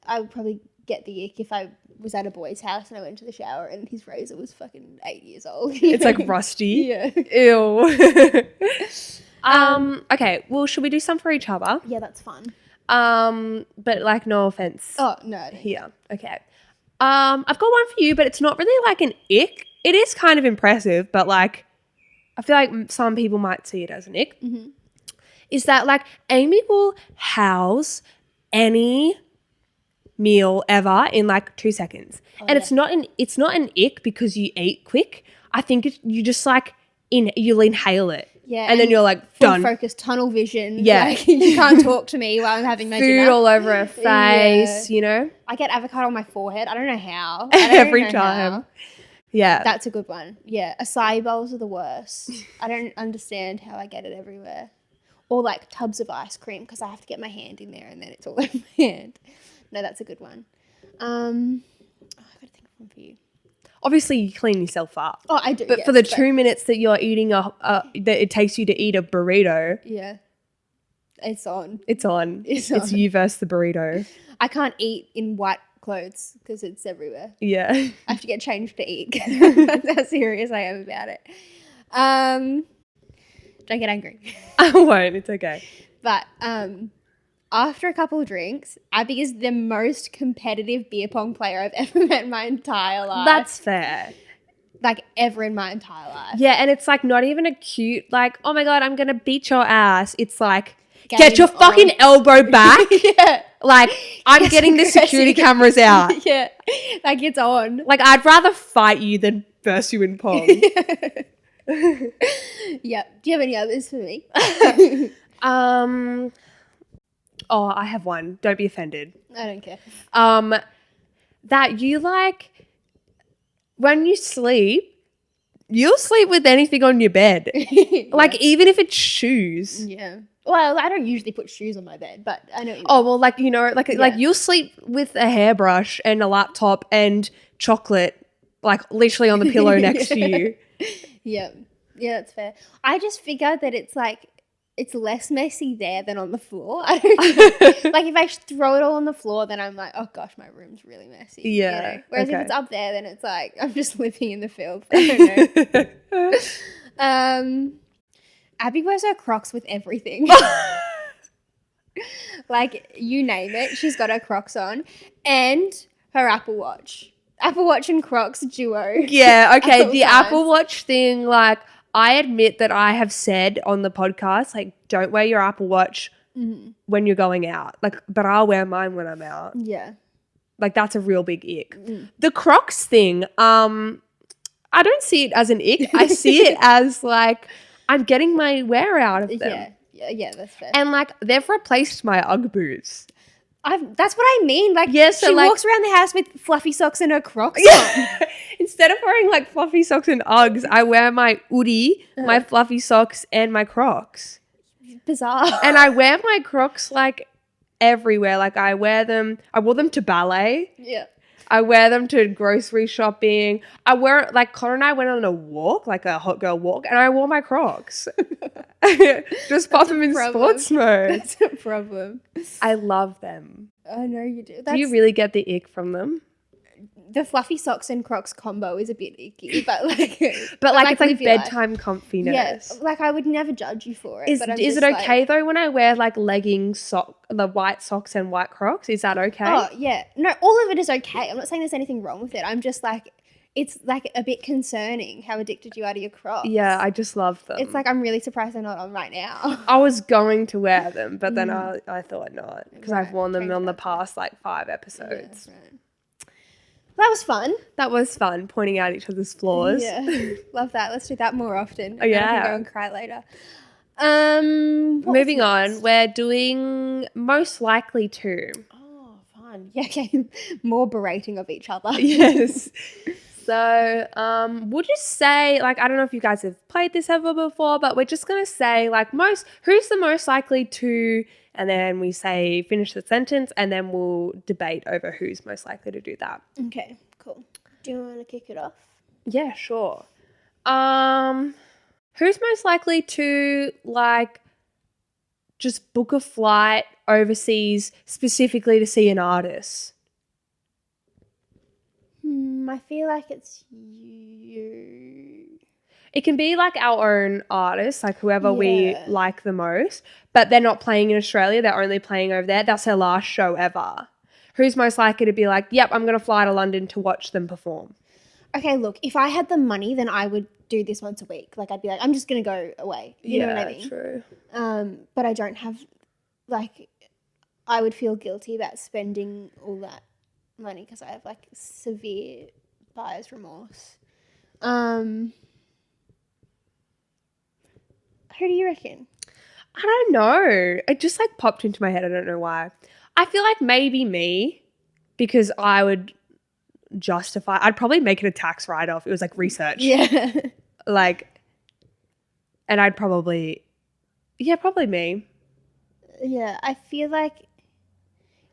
[SPEAKER 1] I would probably get the ick if I was at a boy's house and I went to the shower and his razor was fucking 8 years old.
[SPEAKER 2] It's like rusty.
[SPEAKER 1] Yeah.
[SPEAKER 2] Ew. Okay. Well, should we do some for each other?
[SPEAKER 1] Yeah, that's fun.
[SPEAKER 2] But like, no offense.
[SPEAKER 1] Oh no.
[SPEAKER 2] Here. Okay. I've got one for you, but it's not really like an ick. It is kind of impressive, but like, I feel like some people might see it as an ick.
[SPEAKER 1] Mm-hmm.
[SPEAKER 2] Is that like Amy will house any meal ever in like 2 seconds, and it's not an ick because you eat quick. I think you just like you'll inhale it,
[SPEAKER 1] Yeah,
[SPEAKER 2] and then you're like
[SPEAKER 1] full
[SPEAKER 2] done.
[SPEAKER 1] focus, tunnel vision.
[SPEAKER 2] Yeah.
[SPEAKER 1] Like, you can't talk to me while I'm having my
[SPEAKER 2] Food
[SPEAKER 1] dinner.
[SPEAKER 2] all over her face, you know.
[SPEAKER 1] I get avocado on my forehead. I don't know how.
[SPEAKER 2] Every time. Yeah,
[SPEAKER 1] That's a good one. Yeah, acai bowls are the worst. I don't understand how I get it everywhere. Or like tubs of ice cream because I have to get my hand in there and then it's all over my hand. No, that's a good one. I've got to think of one for you.
[SPEAKER 2] obviously you clean yourself up.
[SPEAKER 1] Oh, I do.
[SPEAKER 2] But for the 2 minutes that you're eating that it takes you to eat a burrito,
[SPEAKER 1] yeah, it's on.
[SPEAKER 2] it's on.
[SPEAKER 1] It's
[SPEAKER 2] It's
[SPEAKER 1] on.
[SPEAKER 2] you versus the burrito.
[SPEAKER 1] I can't eat in white clothes because it's everywhere.
[SPEAKER 2] Yeah.
[SPEAKER 1] I have to get changed to eat. That's how serious I am about it. Don't get angry.
[SPEAKER 2] I won't. It's okay.
[SPEAKER 1] But after a couple of drinks, Abby is the most competitive beer pong player I've ever met in my entire life.
[SPEAKER 2] That's fair.
[SPEAKER 1] like ever in my entire life.
[SPEAKER 2] Yeah, and it's like not even a cute like, oh my God, I'm going to beat your ass. It's like,
[SPEAKER 1] Game
[SPEAKER 2] get your fucking elbow back.
[SPEAKER 1] Yeah.
[SPEAKER 2] Like, I'm
[SPEAKER 1] Get
[SPEAKER 2] getting the
[SPEAKER 1] aggressive.
[SPEAKER 2] security cameras out.
[SPEAKER 1] Yeah. Like it's on.
[SPEAKER 2] Like, I'd rather fight you than verse you in pong.
[SPEAKER 1] Yeah. Do you have any others for me?
[SPEAKER 2] Oh, I have one. Don't be offended.
[SPEAKER 1] I don't care.
[SPEAKER 2] That you like, when you sleep, you'll sleep with anything on your bed. Like, even if it's shoes.
[SPEAKER 1] Yeah. Well, I don't usually put shoes on my bed, but I know what you mean.
[SPEAKER 2] Oh, well, like, you know, like you'll sleep with a hairbrush and a laptop and chocolate, like, literally on the pillow next to you.
[SPEAKER 1] Yeah. Yeah, that's fair. I just figure that it's like, it's less messy there than on the floor. I don't know. Like if I throw it all on the floor, then I'm like, oh gosh, my room's really messy.
[SPEAKER 2] Yeah,
[SPEAKER 1] You know? Whereas
[SPEAKER 2] okay.
[SPEAKER 1] if it's up there, then it's like, I'm just living in the filth. I don't know. Abby wears her Crocs with everything. Like, you name it, she's got her Crocs on. And her Apple Watch. Apple Watch and Crocs duo.
[SPEAKER 2] Yeah, okay.
[SPEAKER 1] At
[SPEAKER 2] The
[SPEAKER 1] all
[SPEAKER 2] Apple
[SPEAKER 1] times.
[SPEAKER 2] Watch thing, like, I admit that I have said on the podcast, like, don't wear your Apple Watch when you're going out. Like, but I'll wear mine when I'm out.
[SPEAKER 1] Yeah.
[SPEAKER 2] Like, that's a real big ick. The Crocs thing, I don't see it as an ick. I see it as, like, I'm getting my wear out of them.
[SPEAKER 1] Yeah, that's fair.
[SPEAKER 2] And, like, they've replaced my Ugg boots.
[SPEAKER 1] That's what I mean. Like,
[SPEAKER 2] Yeah, so,
[SPEAKER 1] she
[SPEAKER 2] like-
[SPEAKER 1] walks around the house with fluffy socks and her Crocs on.
[SPEAKER 2] Instead of wearing, like, fluffy socks and Uggs, I wear my Oodie, my fluffy socks, and my Crocs.
[SPEAKER 1] Bizarre.
[SPEAKER 2] And I wear my Crocs, like, everywhere. Like, I wore them to ballet.
[SPEAKER 1] Yeah.
[SPEAKER 2] I wear them to grocery shopping. Like, Connor and I went on a walk, like a hot girl walk, and I wore my Crocs. Just pop them in
[SPEAKER 1] problem.
[SPEAKER 2] sports mode.
[SPEAKER 1] That's a problem.
[SPEAKER 2] I love them.
[SPEAKER 1] I know you do.
[SPEAKER 2] Do you really get the ick from them?
[SPEAKER 1] The fluffy socks and Crocs combo is a bit icky, but like,
[SPEAKER 2] But, like, it's like
[SPEAKER 1] live your life.
[SPEAKER 2] bedtime comfiness.
[SPEAKER 1] Yeah, like I would never judge you for it.
[SPEAKER 2] Is
[SPEAKER 1] but I'm
[SPEAKER 2] it
[SPEAKER 1] just
[SPEAKER 2] okay
[SPEAKER 1] like,
[SPEAKER 2] though when I wear like the white socks and white Crocs? Is that okay?
[SPEAKER 1] Oh yeah, no, all of it is okay. I'm not saying there's anything wrong with it. I'm just like, it's like a bit concerning how addicted you are to your Crocs.
[SPEAKER 2] Yeah, I just love them.
[SPEAKER 1] It's like I'm really surprised they're not on right now.
[SPEAKER 2] I was going to wear them, but then I thought not because
[SPEAKER 1] Right,
[SPEAKER 2] I've worn them
[SPEAKER 1] changed
[SPEAKER 2] on the
[SPEAKER 1] that,
[SPEAKER 2] past like 5 episodes.
[SPEAKER 1] Yeah, right. That was fun.
[SPEAKER 2] That was fun, pointing out each other's flaws.
[SPEAKER 1] Yeah, love that. Let's do that more often.
[SPEAKER 2] Oh, yeah.
[SPEAKER 1] I can go and cry later.
[SPEAKER 2] Moving on, we're doing most likely to.
[SPEAKER 1] Oh, fun. Yeah, okay. More berating of each other.
[SPEAKER 2] Yes. So, we'll just say, like, I don't know if you guys have played this ever before, but we're just going to say, like, who's the most likely to, and then we say finish the sentence, and then we'll debate over who's most likely to do that.
[SPEAKER 1] Okay, cool. Do you want to kick it off?
[SPEAKER 2] Yeah, sure. Who's most likely to, like, just book a flight overseas specifically to see an artist?
[SPEAKER 1] I feel like it's you.
[SPEAKER 2] It can be like our own artists, like whoever we like the most, but they're not playing in Australia. They're only playing over there. That's their last show ever. Who's most likely to be like, yep, I'm going to fly to London to watch them perform?
[SPEAKER 1] Okay, look, if I had the money, then I would do this once a week. Like, I'd be like, I'm just going to go away. You know what I mean?
[SPEAKER 2] True.
[SPEAKER 1] But I don't have, like, I would feel guilty about spending all that money because I have, like, severe buyer's remorse. Who do you reckon?
[SPEAKER 2] I don't know. It just, like, popped into my head. I don't know why. I feel like maybe me, because I would justify, I'd probably make it a tax write-off. It was like research.
[SPEAKER 1] Yeah.
[SPEAKER 2] Like, and I'd probably me.
[SPEAKER 1] Yeah, I feel like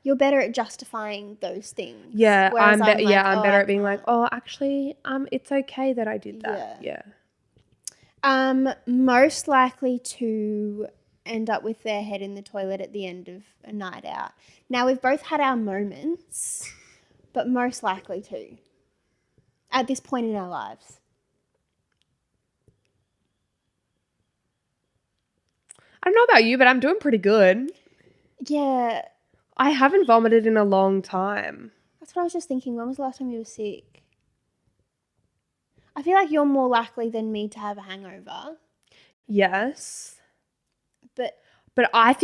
[SPEAKER 1] you're better at justifying those things.
[SPEAKER 2] Yeah,
[SPEAKER 1] Whereas
[SPEAKER 2] I'm better
[SPEAKER 1] I
[SPEAKER 2] at being like,
[SPEAKER 1] can't.
[SPEAKER 2] oh, actually, it's okay that I did that. Yeah.
[SPEAKER 1] Most likely to end up with their head in the toilet at the end of a night out. Now, we've both had our moments, but most likely to at this point in our lives.
[SPEAKER 2] I don't know about you, but I'm doing pretty good.
[SPEAKER 1] Yeah.
[SPEAKER 2] I haven't vomited in a long time.
[SPEAKER 1] That's what I was just thinking. When was the last time you were sick? I feel like you're more likely than me to have a hangover.
[SPEAKER 2] Yes.
[SPEAKER 1] But
[SPEAKER 2] I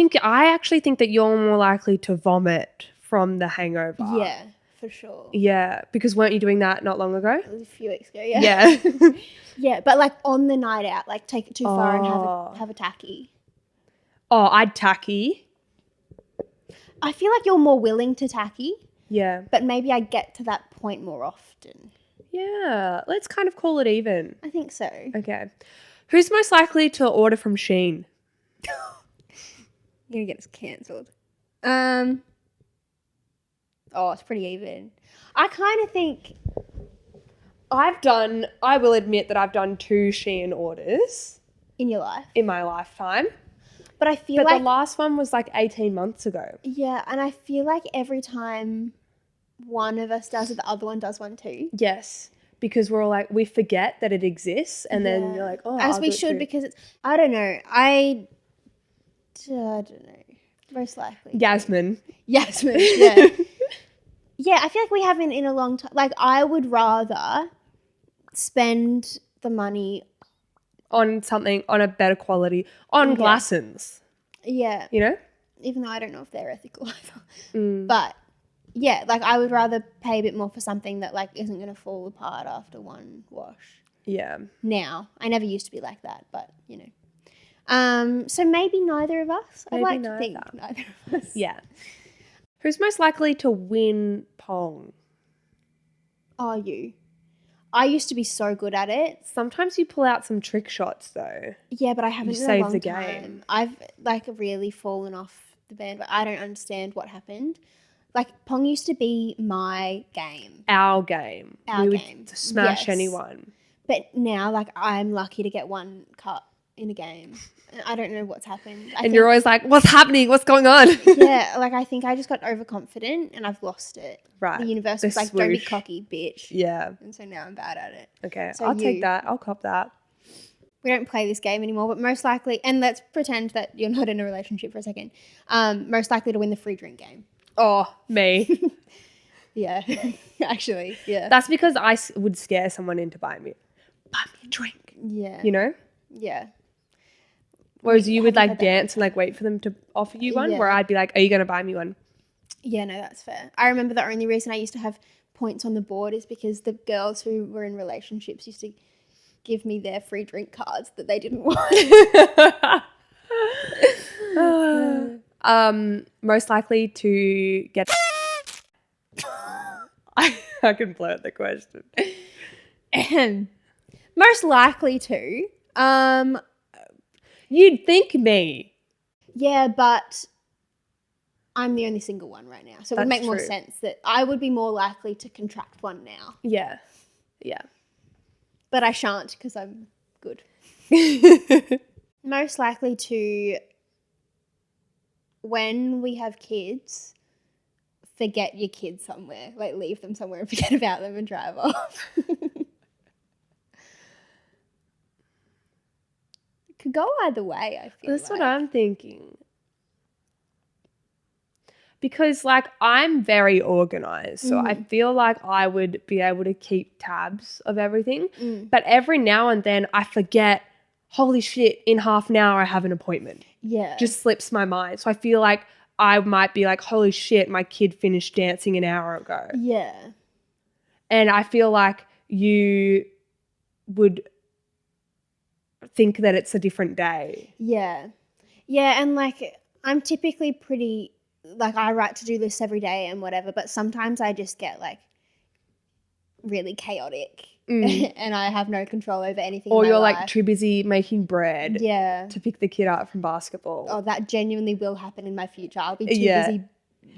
[SPEAKER 2] actually think that you're more likely to vomit from the hangover.
[SPEAKER 1] yeah, for sure.
[SPEAKER 2] Yeah, because weren't you doing that not long ago?
[SPEAKER 1] It was a few weeks ago, yeah.
[SPEAKER 2] Yeah.
[SPEAKER 1] Yeah, but like on the night out, like take it too far and have a tacky.
[SPEAKER 2] Oh, I'd tacky.
[SPEAKER 1] I feel like you're more willing to tacky.
[SPEAKER 2] Yeah.
[SPEAKER 1] But maybe I get to that point more often.
[SPEAKER 2] Yeah. Let's kind of call it even.
[SPEAKER 1] I think so.
[SPEAKER 2] Okay. Who's most likely to order from Shein?
[SPEAKER 1] You're going to get us cancelled. It's pretty even. I kind of think
[SPEAKER 2] I will admit that I've done 2 Shein orders.
[SPEAKER 1] In your life?
[SPEAKER 2] In my lifetime.
[SPEAKER 1] But I feel
[SPEAKER 2] the last one was like 18 months ago.
[SPEAKER 1] Yeah, and I feel like every time one of us does it, the other one does one too.
[SPEAKER 2] Yes, because we're all like, we forget that it exists, and then you're like, oh,
[SPEAKER 1] as
[SPEAKER 2] I'll
[SPEAKER 1] we
[SPEAKER 2] do it
[SPEAKER 1] should
[SPEAKER 2] too.
[SPEAKER 1] because it's. I don't know. I don't know. Most likely.
[SPEAKER 2] Yasmin.
[SPEAKER 1] Yeah. Yeah, I feel like we haven't in a long time. Like, I would rather spend the money
[SPEAKER 2] on something, on a better quality, on Glassons.
[SPEAKER 1] Yeah.
[SPEAKER 2] You know?
[SPEAKER 1] Even though I don't know if they're ethical either. But, yeah, like, I would rather pay a bit more for something that, like, isn't going to fall apart after one wash.
[SPEAKER 2] Yeah.
[SPEAKER 1] Now. I never used to be like that, but, you know. So maybe neither of us. I'd like to think neither of us.
[SPEAKER 2] Yeah. Who's most likely to win Pong?
[SPEAKER 1] Oh, you. I used to be so good at it.
[SPEAKER 2] Sometimes you pull out some trick shots though.
[SPEAKER 1] Yeah, but I haven't in a
[SPEAKER 2] saved
[SPEAKER 1] long
[SPEAKER 2] the
[SPEAKER 1] time.
[SPEAKER 2] game.
[SPEAKER 1] I've like really fallen off the band, but I don't understand what happened. Like Pong used to be my game.
[SPEAKER 2] Our game.
[SPEAKER 1] Our
[SPEAKER 2] we
[SPEAKER 1] game.
[SPEAKER 2] Would smash
[SPEAKER 1] Yes.
[SPEAKER 2] anyone.
[SPEAKER 1] But now, like, I'm lucky to get one cut in a game. I don't know what's happened.
[SPEAKER 2] And you're always like, what's happening? What's going on?
[SPEAKER 1] Yeah, like I think I just got overconfident and I've lost it.
[SPEAKER 2] Right.
[SPEAKER 1] The universe
[SPEAKER 2] The
[SPEAKER 1] was like, don't be
[SPEAKER 2] swoosh.
[SPEAKER 1] cocky, bitch.
[SPEAKER 2] Yeah.
[SPEAKER 1] And so now I'm bad at it.
[SPEAKER 2] Okay,
[SPEAKER 1] So
[SPEAKER 2] I'll take
[SPEAKER 1] you.
[SPEAKER 2] that. I'll cop that.
[SPEAKER 1] We don't play this game anymore, but most likely, and let's pretend that you're not in a relationship for a second, most likely to win the free drink game.
[SPEAKER 2] Oh, me.
[SPEAKER 1] Yeah. Actually, yeah.
[SPEAKER 2] That's because I would scare someone into buying me a drink.
[SPEAKER 1] Yeah.
[SPEAKER 2] You know?
[SPEAKER 1] Yeah.
[SPEAKER 2] Whereas you would
[SPEAKER 1] haven't
[SPEAKER 2] like
[SPEAKER 1] had that
[SPEAKER 2] dance and like wait for them to offer you one,
[SPEAKER 1] Yeah.
[SPEAKER 2] where I'd be like, are you going to buy me one?
[SPEAKER 1] Yeah, no, that's fair. I remember the only reason I used to have points on the board is because the girls who were in relationships used to give me their free drink cards that they didn't want.
[SPEAKER 2] Most likely to get. I can blurt the question.
[SPEAKER 1] Most likely to.
[SPEAKER 2] You'd think me.
[SPEAKER 1] Yeah, but I'm the only single one right now. So it would
[SPEAKER 2] That's
[SPEAKER 1] make more
[SPEAKER 2] true.
[SPEAKER 1] sense that I would be more likely to contract one now.
[SPEAKER 2] Yeah. Yeah.
[SPEAKER 1] But I shan't because I'm good. Most likely to, when we have kids, forget your kids somewhere. Like leave them somewhere and forget about them and drive off. Could go either way, I feel
[SPEAKER 2] That's
[SPEAKER 1] like.
[SPEAKER 2] what I'm thinking. Because like I'm very organized, so I feel like I would be able to keep tabs of everything. But every now and then I forget, holy shit, in half an hour I have an appointment.
[SPEAKER 1] Yeah.
[SPEAKER 2] Just slips my mind. So I feel like I might be like, holy shit, my kid finished dancing an hour ago.
[SPEAKER 1] Yeah.
[SPEAKER 2] And I feel like you would think that it's a different day.
[SPEAKER 1] Yeah. Yeah, and like I'm typically pretty, like I write to-do lists every day and whatever, but sometimes I just get like really chaotic and I have no control over anything
[SPEAKER 2] Or
[SPEAKER 1] in my
[SPEAKER 2] you're
[SPEAKER 1] life.
[SPEAKER 2] like too busy making bread
[SPEAKER 1] Yeah.
[SPEAKER 2] to pick the kid up from basketball.
[SPEAKER 1] Oh, that genuinely will happen in my future. I'll be too
[SPEAKER 2] Yeah.
[SPEAKER 1] busy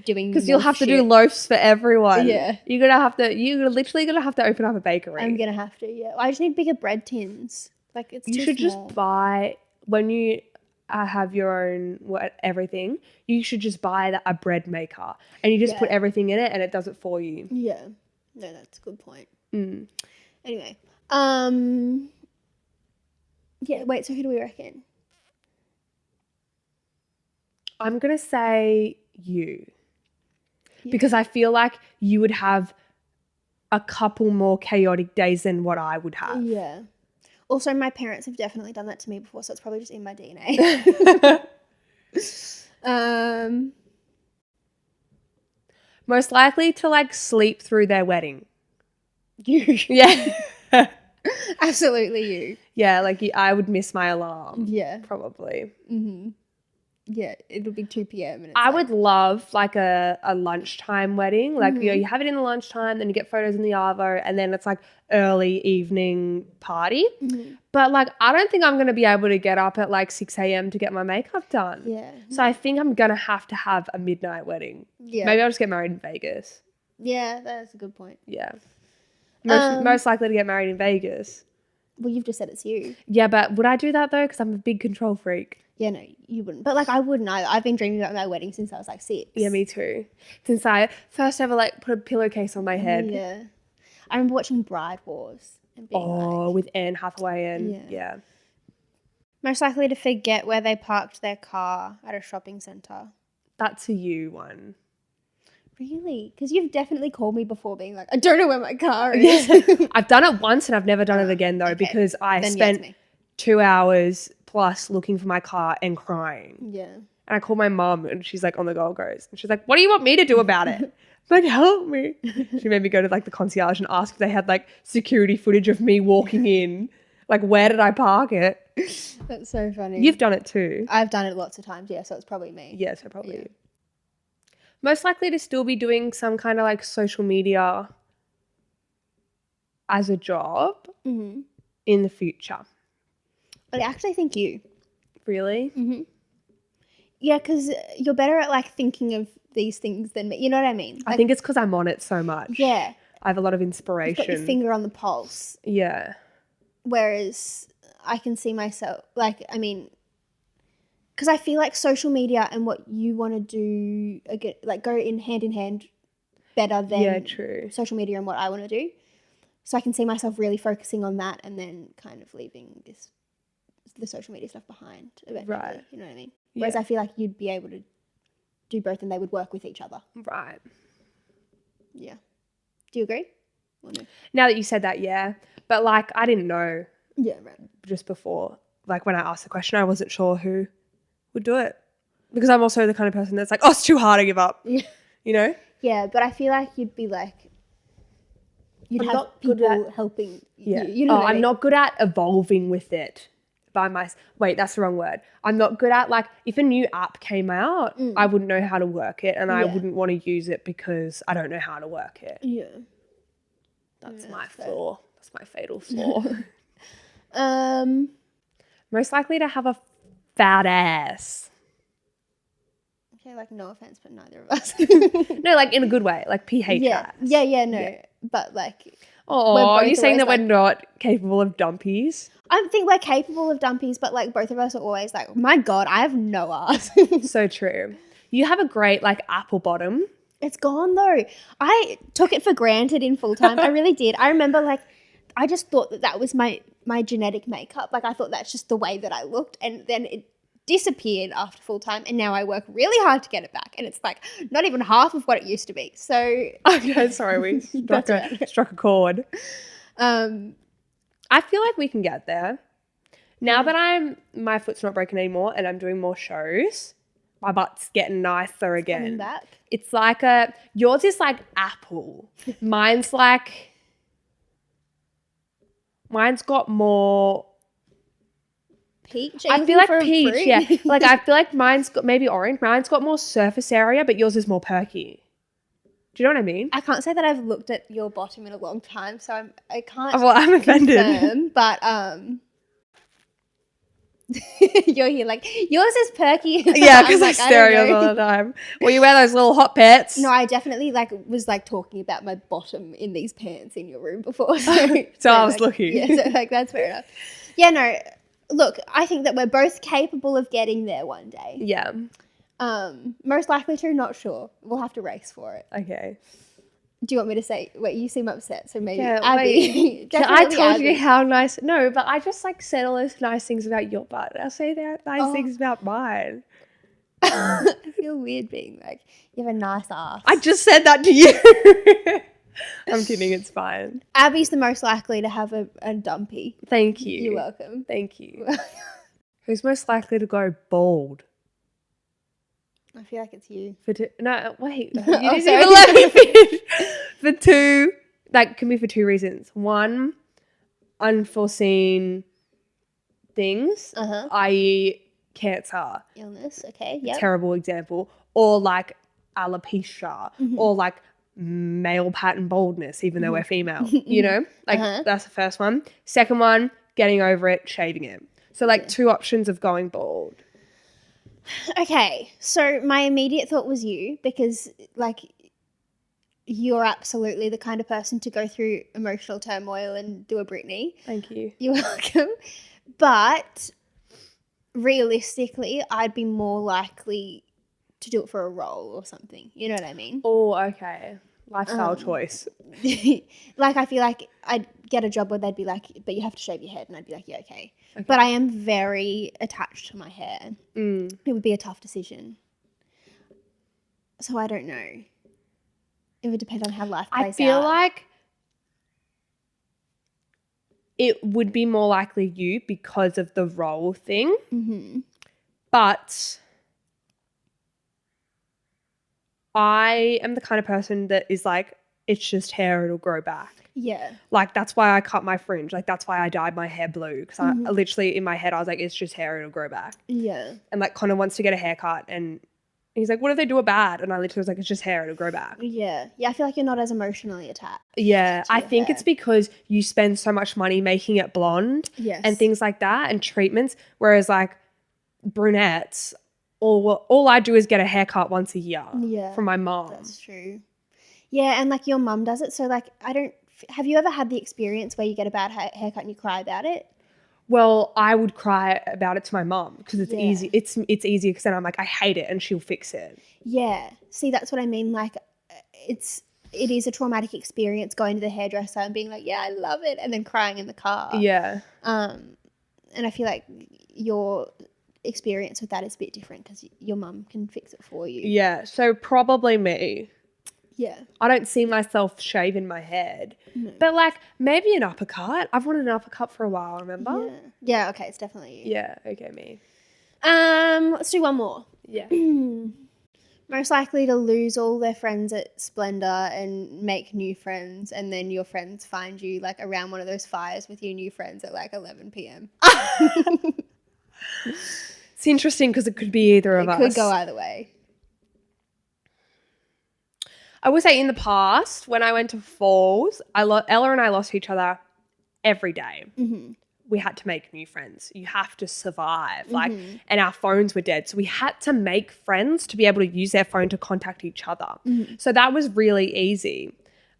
[SPEAKER 1] doing
[SPEAKER 2] Because you'll have to do
[SPEAKER 1] shit.
[SPEAKER 2] loaves for everyone.
[SPEAKER 1] Yeah.
[SPEAKER 2] You're literally gonna have to open up a bakery.
[SPEAKER 1] I'm gonna have to, yeah. I just need bigger bread tins. Like it's
[SPEAKER 2] You
[SPEAKER 1] too
[SPEAKER 2] should
[SPEAKER 1] small.
[SPEAKER 2] just buy, when you have your own everything, you should just buy a bread maker and you just put everything in it and it does it for you.
[SPEAKER 1] Yeah. No, that's a good point. Anyway. Yeah, wait, so who do we reckon?
[SPEAKER 2] I'm gonna say you. Because I feel like you would have a couple more chaotic days than what I would have.
[SPEAKER 1] Yeah. Also, my parents have definitely done that to me before, so it's probably just in my DNA.
[SPEAKER 2] Most likely to like sleep through their wedding.
[SPEAKER 1] You.
[SPEAKER 2] Yeah.
[SPEAKER 1] Absolutely you.
[SPEAKER 2] Yeah, like I would miss my alarm.
[SPEAKER 1] Yeah.
[SPEAKER 2] Probably.
[SPEAKER 1] Yeah, it'll be 2 p.m. and it's
[SPEAKER 2] I would love like a lunchtime wedding. Like, you know, you have it in the lunchtime, then you get photos in the arvo, and then it's like early evening party. But like, I don't think I'm going to be able to get up at like 6 a.m. to get my makeup done.
[SPEAKER 1] Yeah.
[SPEAKER 2] So I think I'm going to have a midnight wedding.
[SPEAKER 1] Yeah.
[SPEAKER 2] Maybe I'll just get married in Vegas.
[SPEAKER 1] Yeah, that's a good point.
[SPEAKER 2] Yeah. Most likely to get married in Vegas.
[SPEAKER 1] Well, you've just said it's you.
[SPEAKER 2] Yeah, but would I do that though? Because I'm a big control freak.
[SPEAKER 1] Yeah, no, you wouldn't. But like, I wouldn't either. I've been dreaming about my wedding since I was like 6.
[SPEAKER 2] Yeah, me too. Since I first ever like put a pillowcase on my head.
[SPEAKER 1] Yeah. I remember watching Bride Wars and being like,
[SPEAKER 2] With Anne Hathaway and yeah.
[SPEAKER 1] most likely to forget where they parked their car at a shopping centre.
[SPEAKER 2] That's a you one.
[SPEAKER 1] Really? Because you've definitely called me before being like, I don't know where my car is.
[SPEAKER 2] I've done it once and I've never done it again though because I
[SPEAKER 1] Then
[SPEAKER 2] spent
[SPEAKER 1] yes, me.
[SPEAKER 2] 2 hours plus looking for my car and crying.
[SPEAKER 1] Yeah.
[SPEAKER 2] And I called my mum and she's like on the Gold Coast. And she's like, what do you want me to do about it? I'm like, help me. She made me go to like the concierge and ask if they had like security footage of me walking in. Like, where did I park it?
[SPEAKER 1] That's so funny.
[SPEAKER 2] You've done it too.
[SPEAKER 1] I've done it lots of times, yeah, so it's probably me.
[SPEAKER 2] Yeah, so probably you. Most likely to still be doing some kind of like social media as a job in the future.
[SPEAKER 1] But I actually think you.
[SPEAKER 2] Really?
[SPEAKER 1] Yeah, because you're better at like thinking of these things than me. You know what I mean?
[SPEAKER 2] I think it's because I'm on it so much.
[SPEAKER 1] Yeah.
[SPEAKER 2] I have a lot of
[SPEAKER 1] You've
[SPEAKER 2] inspiration.
[SPEAKER 1] got your finger on the pulse.
[SPEAKER 2] Yeah.
[SPEAKER 1] Whereas I can see myself, like, I mean, because I feel like social media and what you want to do, like, go in hand better than
[SPEAKER 2] true.
[SPEAKER 1] social media and what I want to do. So I can see myself really focusing on that and then kind of leaving the social media stuff behind eventually.
[SPEAKER 2] Right.
[SPEAKER 1] You know what I mean? Whereas I feel like you'd be able to do both and they would work with each other.
[SPEAKER 2] Right.
[SPEAKER 1] Yeah. Do you agree? Or no?
[SPEAKER 2] Now that you said that, yeah. But like, I didn't know
[SPEAKER 1] Yeah, right.
[SPEAKER 2] just before. Like when I asked the question, I wasn't sure who would do it. Because I'm also the kind of person that's like, oh, it's too hard to give up.
[SPEAKER 1] Yeah.
[SPEAKER 2] You know?
[SPEAKER 1] Yeah, but I feel like you'd be like, you'd
[SPEAKER 2] I'm
[SPEAKER 1] have
[SPEAKER 2] not good
[SPEAKER 1] people
[SPEAKER 2] at-
[SPEAKER 1] helping
[SPEAKER 2] Yeah.
[SPEAKER 1] you. You know what I
[SPEAKER 2] I'm
[SPEAKER 1] mean?
[SPEAKER 2] not good at evolving with it by wait, that's the wrong word. I'm not good at like, if a new app came out, I wouldn't know how to work it and I
[SPEAKER 1] Yeah.
[SPEAKER 2] wouldn't want to use it because I don't know how to work it.
[SPEAKER 1] Yeah.
[SPEAKER 2] That's
[SPEAKER 1] Yeah,
[SPEAKER 2] my
[SPEAKER 1] that's fair.
[SPEAKER 2] flaw. That's my fatal flaw.
[SPEAKER 1] Um,
[SPEAKER 2] Most likely to have a fat ass.
[SPEAKER 1] okay, like no offense, but neither of us.
[SPEAKER 2] No, like in a good way, like PH
[SPEAKER 1] yeah,
[SPEAKER 2] ass.
[SPEAKER 1] yeah, no,
[SPEAKER 2] Yeah.
[SPEAKER 1] but like,
[SPEAKER 2] Oh,
[SPEAKER 1] We're
[SPEAKER 2] are
[SPEAKER 1] both
[SPEAKER 2] you saying that
[SPEAKER 1] always
[SPEAKER 2] we're not capable of dumpies?
[SPEAKER 1] I think we're capable of dumpies, but like both of us are always like, my God, I have no ass.
[SPEAKER 2] So true. You have a great like apple bottom.
[SPEAKER 1] It's gone though. I took it for granted in full time. I really did. I remember like, I just thought that was my genetic makeup. Like I thought that's just the way that I looked, and then it disappeared after full time, and now I work really hard to get it back, and it's like not even half of what it used to be. So
[SPEAKER 2] Okay, sorry, we struck a chord. I feel like we can get there. Now that my foot's not broken anymore and I'm doing more shows, my butt's getting nicer again.
[SPEAKER 1] coming back.
[SPEAKER 2] It's like yours is like apple. Mine's got more.
[SPEAKER 1] Peach.
[SPEAKER 2] I feel like peach, yeah. Like I feel like mine's got maybe orange. Mine's got more surface area, but yours is more perky. Do you know what I mean?
[SPEAKER 1] I can't say that I've looked at your bottom in a long time, so I can't.
[SPEAKER 2] Oh, well, I'm offended.
[SPEAKER 1] confirm, but you're here like yours is perky.
[SPEAKER 2] Yeah, because
[SPEAKER 1] I'm
[SPEAKER 2] I stare at
[SPEAKER 1] don't
[SPEAKER 2] yours
[SPEAKER 1] know.
[SPEAKER 2] all the time. Well, you wear those little hot pants.
[SPEAKER 1] No, I definitely was talking about my bottom in these pants in your room before. So,
[SPEAKER 2] I was looking.
[SPEAKER 1] Yeah, so that's fair enough. Yeah, no. Look, I think that we're both capable of getting there one day.
[SPEAKER 2] Yeah.
[SPEAKER 1] Most likely to, not sure. We'll have to race for it.
[SPEAKER 2] Okay.
[SPEAKER 1] Do you want me to say? Wait, you seem upset, so maybe
[SPEAKER 2] Yeah,
[SPEAKER 1] Abby.
[SPEAKER 2] I
[SPEAKER 1] Definitely
[SPEAKER 2] told
[SPEAKER 1] Abby.
[SPEAKER 2] you how nice. No, but I just like said all those nice things about your butt. I'll say that nice things about mine.
[SPEAKER 1] I feel weird being like, you have a nice ass.
[SPEAKER 2] I just said that to you. I'm kidding. It's fine.
[SPEAKER 1] Abby's the most likely to have a dumpy.
[SPEAKER 2] Thank you.
[SPEAKER 1] You're welcome.
[SPEAKER 2] Thank you. Who's most likely to go bald?
[SPEAKER 1] I feel like it's you.
[SPEAKER 2] No, wait. You
[SPEAKER 1] Oh,
[SPEAKER 2] didn't
[SPEAKER 1] sorry.
[SPEAKER 2] even let me finish. For two, that can be for two reasons. One, unforeseen things, i.e. cancer.
[SPEAKER 1] Illness. Okay. Yep.
[SPEAKER 2] Terrible example. Or like alopecia. Or like male pattern baldness, even though we're female. You know? Like that's the first one. Second one, getting over it, shaving it. So like two options of going bald.
[SPEAKER 1] Okay, so my immediate thought was you, because like you're absolutely the kind of person to go through emotional turmoil and do a Britney.
[SPEAKER 2] Thank you.
[SPEAKER 1] You're welcome. But realistically, I'd be more likely to do it for a role or something. You know what I mean?
[SPEAKER 2] Oh, okay. Lifestyle choice.
[SPEAKER 1] Like I feel like I'd get a job where they'd be like, but you have to shave your head, and I'd be like, yeah, okay. But I am very attached to my hair. It would be a tough decision. So I don't know. It would depend on how life plays out.
[SPEAKER 2] I feel like it would be more likely you because of the role thing.
[SPEAKER 1] Mm-hmm.
[SPEAKER 2] But I am the kind of person that is like, it's just hair, it'll grow back.
[SPEAKER 1] Yeah.
[SPEAKER 2] Like, that's why I cut my fringe. Like, that's why I dyed my hair blue. Because I literally, in my head, I was like, it's just hair, it'll grow back.
[SPEAKER 1] Yeah.
[SPEAKER 2] And like, Connor wants to get a haircut. And he's like, what if they do it bad? And I literally was like, it's just hair, it'll grow back.
[SPEAKER 1] Yeah. Yeah, I feel like you're not as emotionally attached.
[SPEAKER 2] Yeah. I think
[SPEAKER 1] hair.
[SPEAKER 2] it's because you spend so much money making it blonde.
[SPEAKER 1] Yes.
[SPEAKER 2] And things like that and treatments. Whereas like, brunettes, all I do is get a haircut once a year.
[SPEAKER 1] Yeah.
[SPEAKER 2] From my mom.
[SPEAKER 1] That's true. Yeah, and like your mum does it. So like, have you ever had the experience where you get a bad haircut and you cry about it?
[SPEAKER 2] Well, I would cry about it to my mom because it's
[SPEAKER 1] Yeah.
[SPEAKER 2] easy. It's easier because then I'm like, I hate it and she'll fix it.
[SPEAKER 1] Yeah. See, that's what I mean. Like, it is a traumatic experience going to the hairdresser and being like, yeah, I love it, and then crying in the car.
[SPEAKER 2] Yeah.
[SPEAKER 1] And I feel like your experience with that is a bit different because your mum can fix it for you.
[SPEAKER 2] Yeah. So probably me.
[SPEAKER 1] Yeah.
[SPEAKER 2] I don't see myself shaving my head.
[SPEAKER 1] No.
[SPEAKER 2] But like maybe an uppercut. I've wanted an uppercut for a while, remember?
[SPEAKER 1] Yeah, okay, it's definitely you.
[SPEAKER 2] Yeah, okay, me.
[SPEAKER 1] Let's do one more.
[SPEAKER 2] Yeah.
[SPEAKER 1] Most likely to lose all their friends at Splendor and make new friends, and then your friends find you like around one of those fires with your new friends at like 11 p.m.
[SPEAKER 2] It's interesting because it could be either of us.
[SPEAKER 1] It could go either way.
[SPEAKER 2] I would say in the past, when I went to Falls, Ella and I lost each other every day.
[SPEAKER 1] Mm-hmm.
[SPEAKER 2] We had to make new friends. You have to survive. And our phones were dead. So we had to make friends to be able to use their phone to contact each other. Mm-hmm. So that was really easy.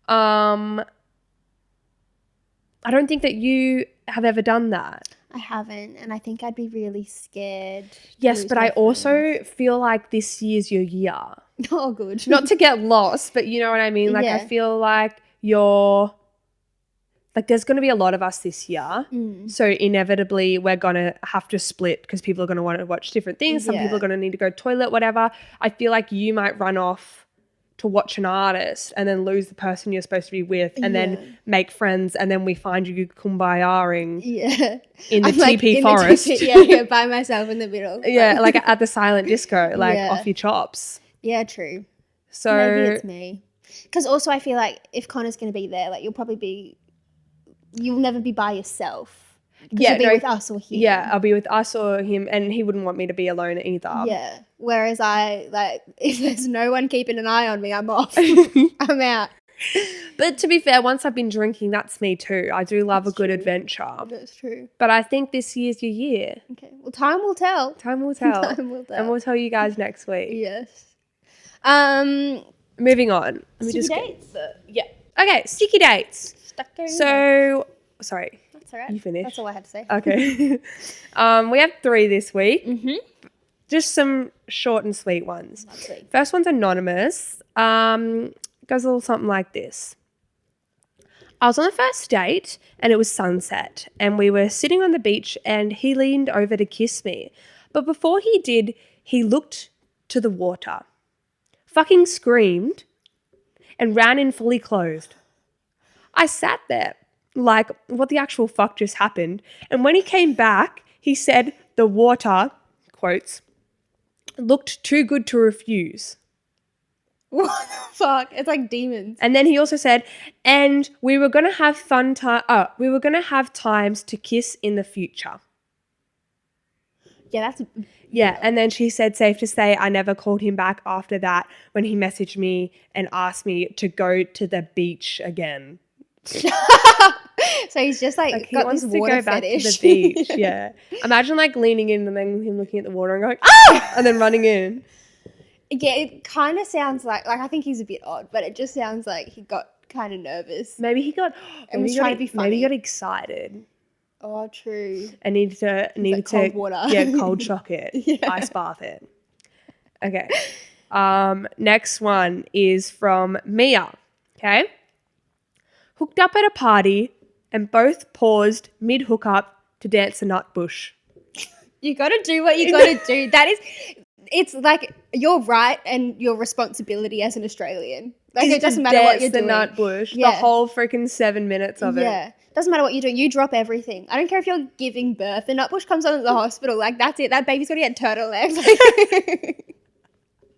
[SPEAKER 2] I don't think that you have ever done that.
[SPEAKER 1] I haven't, and I think I'd be really scared.
[SPEAKER 2] Yes, but I also feel like this year's your year.
[SPEAKER 1] Oh, good.
[SPEAKER 2] Not to get lost, but you know what I mean? Like, I feel like there's going to be a lot of us this year. So inevitably we're going to have to split because people are going to want to watch different things. Some people are going to need to go toilet, whatever. I feel like you might run off to watch an artist and then lose the person you're supposed to be with and then make friends and then we find you kumbayaing in the TP forest.
[SPEAKER 1] By myself in the middle.
[SPEAKER 2] Yeah, like at the silent disco, off your chops.
[SPEAKER 1] Yeah, true.
[SPEAKER 2] So
[SPEAKER 1] maybe it's me. Because also I feel like if Connor's going to be there, like you'll never be by yourself. You'll be with us or him.
[SPEAKER 2] Yeah, I'll be with us or him, and he wouldn't want me to be alone either.
[SPEAKER 1] Yeah. Whereas if there's no one keeping an eye on me, I'm off. I'm out.
[SPEAKER 2] But to be fair, once I've been drinking, that's me too. I do love a good adventure.
[SPEAKER 1] That's true.
[SPEAKER 2] But I think this year's your year.
[SPEAKER 1] Okay. Well, time will tell.
[SPEAKER 2] Time will tell.
[SPEAKER 1] Time will tell.
[SPEAKER 2] And we'll tell you guys next week.
[SPEAKER 1] Yes.
[SPEAKER 2] Moving on.
[SPEAKER 1] Sticky dates.
[SPEAKER 2] Okay, sticky dates. So, sorry.
[SPEAKER 1] That's all right.
[SPEAKER 2] You finished?
[SPEAKER 1] That's all I had to say.
[SPEAKER 2] Okay. We have 3 this week. Mm-hmm. Just some short and sweet ones.
[SPEAKER 1] Lovely.
[SPEAKER 2] First one's anonymous. Goes a little something like this. I was on the first date and it was sunset and we were sitting on the beach and he leaned over to kiss me. But before he did, he looked to the water, fucking screamed and ran in fully clothed. I sat there like, what the actual fuck just happened? And when he came back, he said the water, quotes, looked too good to refuse.
[SPEAKER 1] What the fuck? It's like demons.
[SPEAKER 2] And then he also said, and we were going to have we were going to have times to kiss in the future.
[SPEAKER 1] Yeah, that's...
[SPEAKER 2] Yeah, and then she said, safe to say, I never called him back after that when he messaged me and asked me to go to the beach again.
[SPEAKER 1] So he's just like
[SPEAKER 2] he
[SPEAKER 1] got
[SPEAKER 2] wants
[SPEAKER 1] this
[SPEAKER 2] to
[SPEAKER 1] water
[SPEAKER 2] go back
[SPEAKER 1] fetish.
[SPEAKER 2] to the beach. Yeah. Imagine like leaning in and then him looking at the water and going, ah! And then running in.
[SPEAKER 1] Yeah, it kind of sounds like I think he's a bit odd, but it just sounds like he got kind of nervous.
[SPEAKER 2] Maybe he got
[SPEAKER 1] and was trying to be funny.
[SPEAKER 2] Maybe he got excited.
[SPEAKER 1] Oh, true.
[SPEAKER 2] And needed to
[SPEAKER 1] cold water.
[SPEAKER 2] Yeah, cold shock it. Ice bath it. Okay. Next one is from Mia. Okay. Hooked up at a party and both paused mid hookup to dance a nut bush.
[SPEAKER 1] You got to do what you got to do. It's like your right and your responsibility as an Australian. Like it doesn't matter what you're doing.
[SPEAKER 2] The nut bush. Yeah. The whole freaking 7 minutes of it. Yeah.
[SPEAKER 1] Doesn't matter what you're doing. You drop everything. I don't care if you're giving birth. The nut bush comes on at the hospital. Like that's it. That baby's got to get turtlenecks.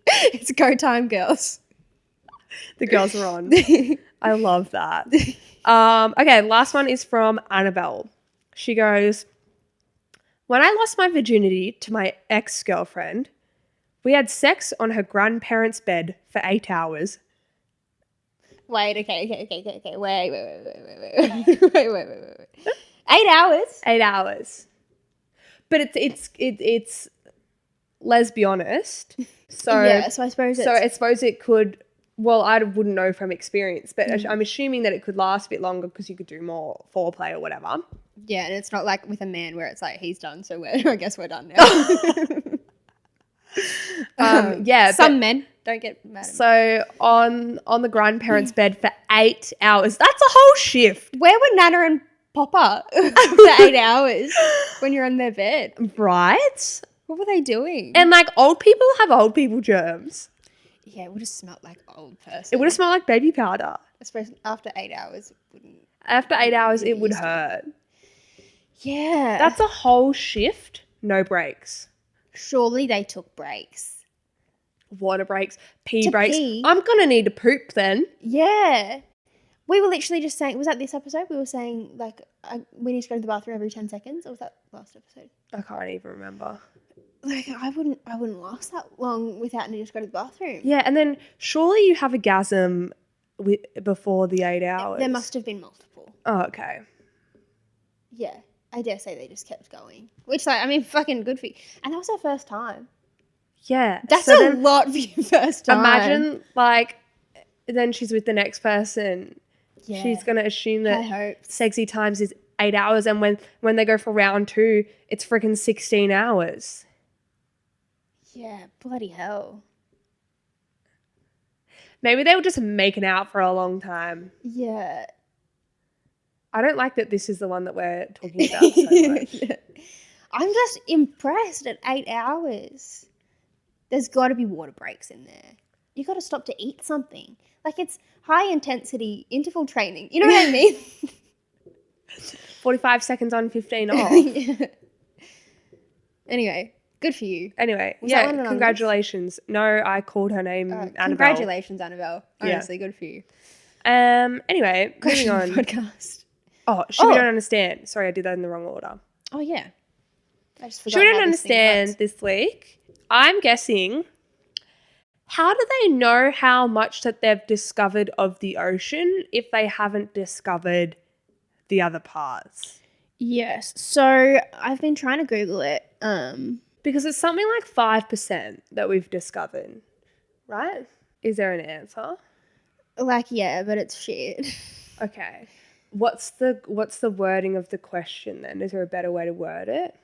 [SPEAKER 1] It's go time, girls.
[SPEAKER 2] The girls are on. I love that. Okay, last one is from Annabelle. She goes, when I lost my virginity to my ex-girlfriend, we had sex on her grandparents' bed for 8 hours.
[SPEAKER 1] Wait, okay. Wait. 8 hours?
[SPEAKER 2] 8 hours. But it's let's be honest. So
[SPEAKER 1] yeah, so I suppose
[SPEAKER 2] it could. Well, I wouldn't know from experience, but I'm assuming that it could last a bit longer because you could do more foreplay or whatever.
[SPEAKER 1] Yeah, and it's not like with a man where it's like he's done, so I guess we're done now.
[SPEAKER 2] Yeah,
[SPEAKER 1] some men don't get mad at me.
[SPEAKER 2] So on the grandparents' bed for 8 hours. That's a whole shift.
[SPEAKER 1] Where were Nana and Papa for 8 hours when you're on their bed?
[SPEAKER 2] Right?
[SPEAKER 1] What were they doing?
[SPEAKER 2] And like old people have old people germs.
[SPEAKER 1] Yeah, it would have smelled like old person.
[SPEAKER 2] It would have smelled like baby powder.
[SPEAKER 1] Especially after 8 hours, it wouldn't.
[SPEAKER 2] After 8 hours, it would hurt.
[SPEAKER 1] Yeah.
[SPEAKER 2] That's a whole shift. No breaks.
[SPEAKER 1] Surely they took breaks.
[SPEAKER 2] Water breaks, pee
[SPEAKER 1] To
[SPEAKER 2] breaks.
[SPEAKER 1] pee?
[SPEAKER 2] I'm going to need to poop then.
[SPEAKER 1] Yeah. We were literally just saying, was that this episode? We were saying, like, we need to go to the bathroom every 10 seconds. Or was that last episode?
[SPEAKER 2] I can't even remember.
[SPEAKER 1] Like, I wouldn't last that long without needing to go to the bathroom.
[SPEAKER 2] Yeah, and then surely you have a gasm before the 8 hours.
[SPEAKER 1] There must have been multiple.
[SPEAKER 2] Oh, okay.
[SPEAKER 1] Yeah. I dare say they just kept going. Which, like, I mean, fucking good for you. And that was her first time.
[SPEAKER 2] Yeah.
[SPEAKER 1] That's
[SPEAKER 2] so
[SPEAKER 1] a lot for your first time.
[SPEAKER 2] Imagine, like, then she's with the next person.
[SPEAKER 1] Yeah.
[SPEAKER 2] She's going to assume that
[SPEAKER 1] I hope.
[SPEAKER 2] sexy times is 8 hours, and when they go for round 2, it's freaking 16 hours.
[SPEAKER 1] Yeah, bloody hell.
[SPEAKER 2] Maybe they were just making out for a long time.
[SPEAKER 1] Yeah.
[SPEAKER 2] I don't like that this is the one that we're talking about so much.
[SPEAKER 1] Yeah. I'm just impressed at 8 hours. There's got to be water breaks in there. You got to stop to eat something. Like, it's high intensity interval training. You know what I mean?
[SPEAKER 2] 45 seconds on, 15 off.
[SPEAKER 1] Yeah. Anyway, good for you.
[SPEAKER 2] Anyway,
[SPEAKER 1] Was that one
[SPEAKER 2] yeah,
[SPEAKER 1] anonymous?
[SPEAKER 2] congratulations. No, I called her name Annabelle.
[SPEAKER 1] Congratulations, Annabelle.
[SPEAKER 2] Yeah.
[SPEAKER 1] Honestly, good for you.
[SPEAKER 2] Anyway, moving
[SPEAKER 1] Question
[SPEAKER 2] on.
[SPEAKER 1] podcast.
[SPEAKER 2] Oh, we don't understand. Sorry, I did that in the wrong order.
[SPEAKER 1] Oh, yeah. I just forgot
[SPEAKER 2] Should we
[SPEAKER 1] how
[SPEAKER 2] don't
[SPEAKER 1] this thing
[SPEAKER 2] understand
[SPEAKER 1] works.
[SPEAKER 2] this week? I'm guessing, how do they know how much that they've discovered of the ocean if they haven't discovered the other parts?
[SPEAKER 1] Yes. So I've been trying to Google it.
[SPEAKER 2] Because it's something like 5% that we've discovered, right? Is there an answer?
[SPEAKER 1] Like, yeah, but it's shit.
[SPEAKER 2] Okay. What's the wording of the question then? Is there a better way to word it?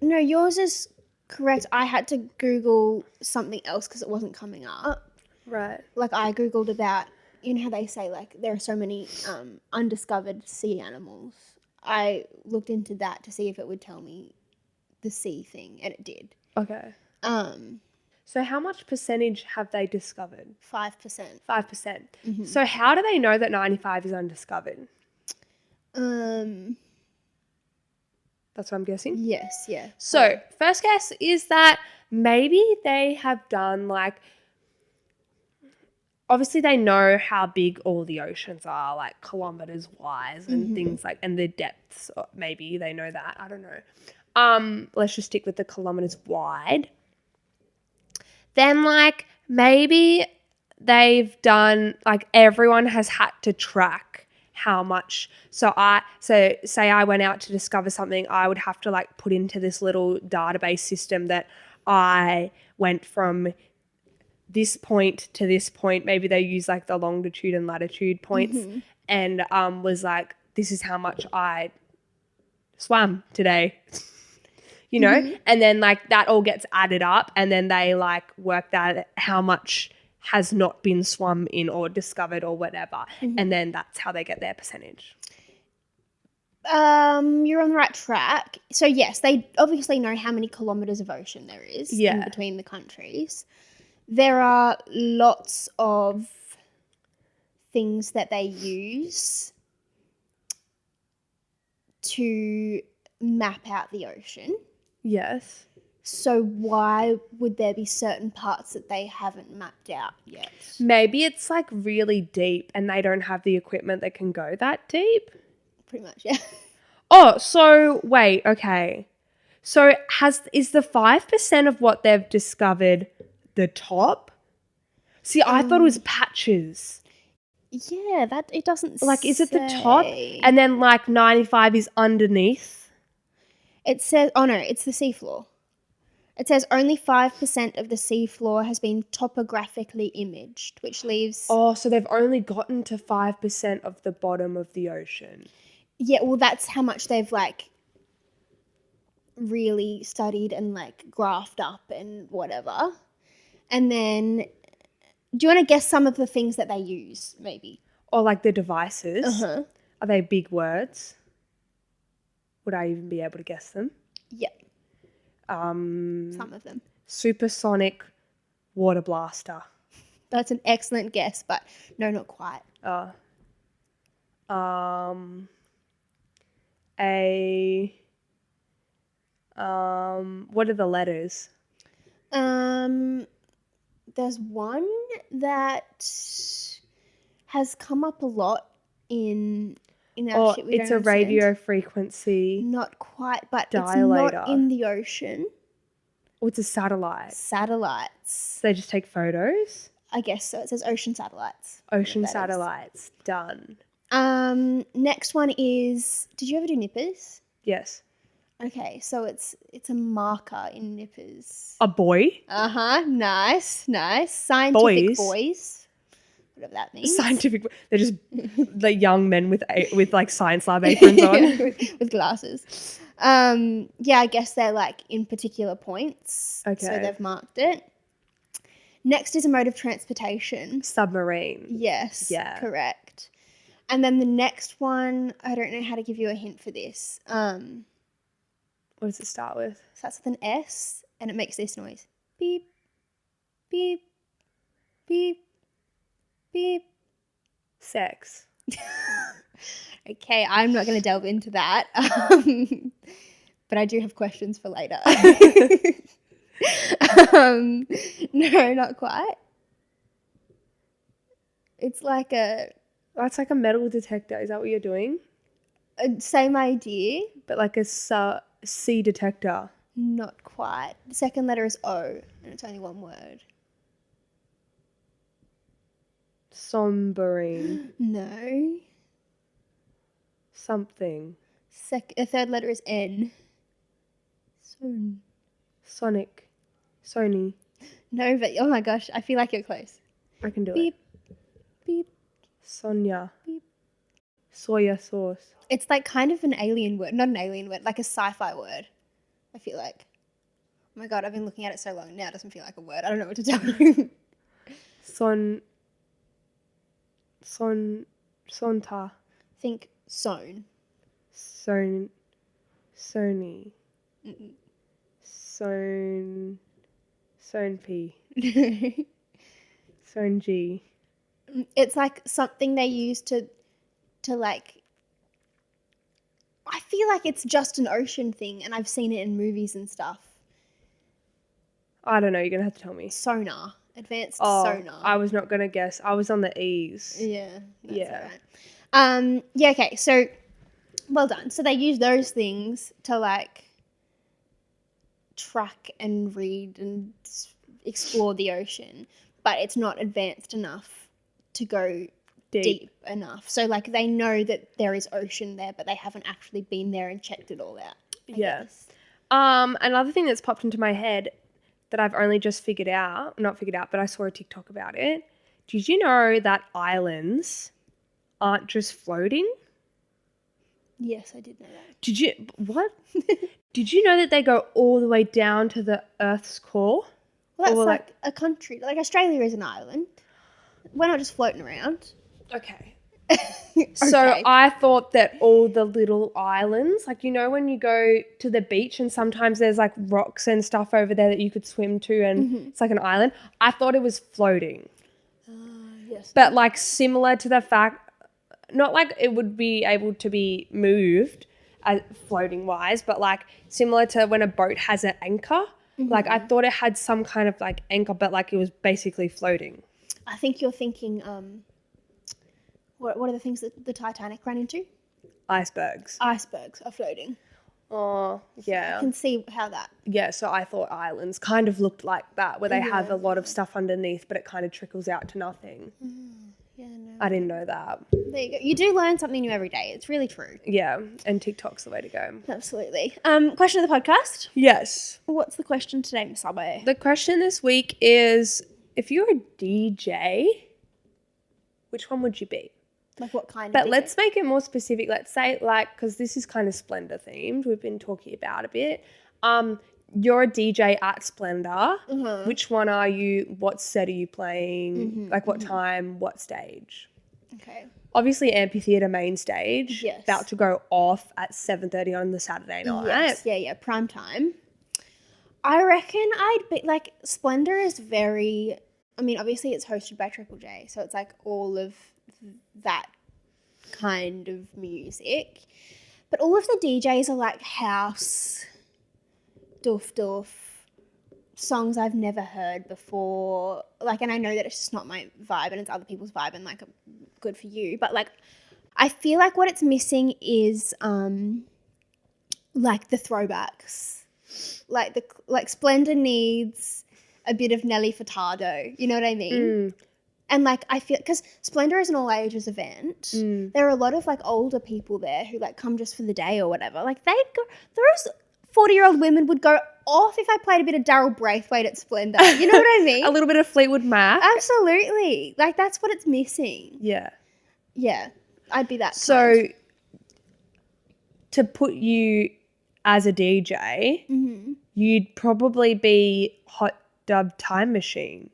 [SPEAKER 1] No, yours is correct. I had to Google something else because it wasn't coming up.
[SPEAKER 2] Right.
[SPEAKER 1] Like, I Googled about, you know how they say, like, there are so many undiscovered sea animals. I looked into that to see if it would tell me the sea thing, and it did.
[SPEAKER 2] Okay.
[SPEAKER 1] 5%.
[SPEAKER 2] So how much percentage have they discovered?
[SPEAKER 1] 5%.
[SPEAKER 2] 5%.
[SPEAKER 1] Mhm.
[SPEAKER 2] So how do they know that 95 is undiscovered? That's what I'm guessing.
[SPEAKER 1] Yes, yeah.
[SPEAKER 2] So first guess is that maybe they have done like, obviously they know how big all the oceans are, like kilometers wise and things like, and the depths, maybe they know that. I don't know. Let's just stick with the kilometers wide. Then like maybe they've done, like everyone has had to track how much. So say I went out to discover something, I would have to like put into this little database system that I went from this point to this point. Maybe they use like the longitude and latitude points and was like, this is how much I swam today. You know, and then like that all gets added up and then they like work that how much has not been swum in or discovered or whatever. And then that's how they get their percentage.
[SPEAKER 1] You're on the right track. So yes, they obviously know how many kilometers of ocean there is in between the countries. There are lots of things that they use to map out the ocean.
[SPEAKER 2] Yes.
[SPEAKER 1] So why would there be certain parts that they haven't mapped out yet?
[SPEAKER 2] Maybe it's like really deep and they don't have the equipment that can go that deep.
[SPEAKER 1] Pretty much, yeah.
[SPEAKER 2] Oh, so wait, okay. So is the 5% of what they've discovered the top? See, I thought it was patches.
[SPEAKER 1] Yeah, that it doesn't
[SPEAKER 2] Like, is it the top?
[SPEAKER 1] say.
[SPEAKER 2] And then like 95 is underneath?
[SPEAKER 1] It says, oh no, it's the seafloor. It says only 5% of the seafloor has been topographically imaged, which leaves...
[SPEAKER 2] Oh, so they've only gotten to 5% of the bottom of the ocean.
[SPEAKER 1] Yeah, well, that's how much they've, like, really studied and, like, graphed up and whatever. And then, do you want to guess some of the things that they use, maybe?
[SPEAKER 2] Or like the devices.
[SPEAKER 1] Uh-huh.
[SPEAKER 2] Are they big words? Would I even be able to guess them?
[SPEAKER 1] Yeah. Some of them.
[SPEAKER 2] supersonic water blaster.
[SPEAKER 1] That's an excellent guess, but no, not quite.
[SPEAKER 2] What are the letters?
[SPEAKER 1] There's one that has come up a lot in our shit we
[SPEAKER 2] it's
[SPEAKER 1] don't
[SPEAKER 2] a radio frequency.
[SPEAKER 1] Not quite, but
[SPEAKER 2] dilator.
[SPEAKER 1] It's not in the ocean.
[SPEAKER 2] Oh, it's a satellite.
[SPEAKER 1] Satellites.
[SPEAKER 2] They just take photos?
[SPEAKER 1] I guess so. It says ocean satellites.
[SPEAKER 2] Ocean satellites. Done.
[SPEAKER 1] Next one is, did you ever do nippers?
[SPEAKER 2] Yes.
[SPEAKER 1] Okay, so it's a marker in nippers.
[SPEAKER 2] A boy?
[SPEAKER 1] Nice. Scientific boys. Whatever that means.
[SPEAKER 2] Scientific. They're just like young men with like science lab aprons on.
[SPEAKER 1] with glasses. Yeah, I guess they're like in particular points.
[SPEAKER 2] Okay.
[SPEAKER 1] So they've marked it. Next is a mode of transportation.
[SPEAKER 2] Submarine.
[SPEAKER 1] Yes.
[SPEAKER 2] Yeah.
[SPEAKER 1] Correct. And then the next one, I don't know how to give you a hint for this.
[SPEAKER 2] What does it start with?
[SPEAKER 1] Starts with an S and it makes this noise. Beep, beep, beep, beep.
[SPEAKER 2] Sex.
[SPEAKER 1] Okay, I'm not going to delve into that. But I do have questions for later. No, not quite. It's like
[SPEAKER 2] That's like a metal detector. Is that what you're doing?
[SPEAKER 1] Same idea.
[SPEAKER 2] But like a C detector.
[SPEAKER 1] Not quite. The second letter is O, and it's only one word.
[SPEAKER 2] Sombrine.
[SPEAKER 1] No.
[SPEAKER 2] Something.
[SPEAKER 1] The third letter is N.
[SPEAKER 2] Sonic. Sony.
[SPEAKER 1] No, but oh my gosh, I feel like you're close.
[SPEAKER 2] I can do
[SPEAKER 1] Beep.
[SPEAKER 2] it.
[SPEAKER 1] Beep.
[SPEAKER 2] Sonia.
[SPEAKER 1] Beep.
[SPEAKER 2] Soya sauce.
[SPEAKER 1] It's like kind of an alien word. Not an alien word, like a sci-fi word, I feel like. Oh my god, I've been looking at it so long now it doesn't feel like a word. I don't know what to tell you.
[SPEAKER 2] Sonta.
[SPEAKER 1] Think sewn.
[SPEAKER 2] Sony.
[SPEAKER 1] Mm-mm.
[SPEAKER 2] Sonpy. Sonji.
[SPEAKER 1] It's like something they use to like, I feel like it's just an ocean thing and I've seen it in movies and stuff.
[SPEAKER 2] I don't know, you're going to have to tell me.
[SPEAKER 1] Sonar. Advanced sonar.
[SPEAKER 2] I was not going to guess. I was on the E's.
[SPEAKER 1] Yeah. That's
[SPEAKER 2] Yeah.
[SPEAKER 1] All right. Yeah, okay. So, well done. So they use those things to like track and read and explore the ocean, but it's not advanced enough to go deep enough. So like they know that there is ocean there, but they haven't actually been there and checked it all out. I guess.
[SPEAKER 2] Another thing that's popped into my head that I've only just not figured out, but I saw a TikTok about it. Did you know that islands aren't just floating?
[SPEAKER 1] Yes, I did know that.
[SPEAKER 2] Did you know that they go all the way down to the Earth's core?
[SPEAKER 1] Well, that's like a country. Like Australia is an island. We're not just floating around.
[SPEAKER 2] Okay. So I thought that all the little islands, like, you know, when you go to the beach and sometimes there's like rocks and stuff over there that you could swim to and it's like an island. I thought it was floating.
[SPEAKER 1] Yes.
[SPEAKER 2] But like similar to the fact, not like it would be able to be moved floating wise, but like similar to when a boat has an anchor. Like I thought it had some kind of like anchor, but like it was basically floating.
[SPEAKER 1] I think you're thinking, what are the things that the Titanic ran into?
[SPEAKER 2] Icebergs.
[SPEAKER 1] Icebergs are floating.
[SPEAKER 2] Oh, yeah.
[SPEAKER 1] I can see how that.
[SPEAKER 2] Yeah, so I thought islands kind of looked like that, where they have a lot of stuff underneath, but it kind of trickles out to nothing.
[SPEAKER 1] Yeah, no.
[SPEAKER 2] I didn't know that.
[SPEAKER 1] There you go. You do learn something new every day. It's really true.
[SPEAKER 2] Yeah, and TikTok's the way to go.
[SPEAKER 1] Absolutely. Question of the podcast.
[SPEAKER 2] Yes.
[SPEAKER 1] What's the question today, Miss Abe?
[SPEAKER 2] The question this week is, if you're a DJ, which one would you be?
[SPEAKER 1] Like what kind of
[SPEAKER 2] But
[SPEAKER 1] DJ?
[SPEAKER 2] let's make it more specific. Let's say like, because this is kind of Splendor themed. We've been talking about a bit. You're a DJ at Splendor. Which one are you? What set are you playing? Like what time? What stage?
[SPEAKER 1] Okay.
[SPEAKER 2] Obviously amphitheatre main stage.
[SPEAKER 1] Yes.
[SPEAKER 2] About to go off at 7:30 on the Saturday night.
[SPEAKER 1] Yes. Yeah. Prime time. I reckon I'd be like Splendor is very. I mean, obviously it's hosted by Triple J, so it's like all of that kind of music. But all of the DJs are like house, doof, songs I've never heard before. Like, and I know that it's just not my vibe and it's other people's vibe and like good for you. But like, I feel like what it's missing is like the throwbacks. Like Splendor needs a bit of Nelly Furtado. You know what I mean? And like I feel because Splendor is an all ages event. There are a lot of like older people there who like come just for the day or whatever. Like those 40-year-old women would go off if I played a bit of Daryl Braithwaite at Splendor. You know what I mean?
[SPEAKER 2] A little bit of Fleetwood Mac.
[SPEAKER 1] Absolutely. Like that's what it's missing.
[SPEAKER 2] Yeah.
[SPEAKER 1] Yeah. I'd be that.
[SPEAKER 2] So
[SPEAKER 1] kind.
[SPEAKER 2] to put you as a DJ, you'd probably be Hot Dub Time Machine.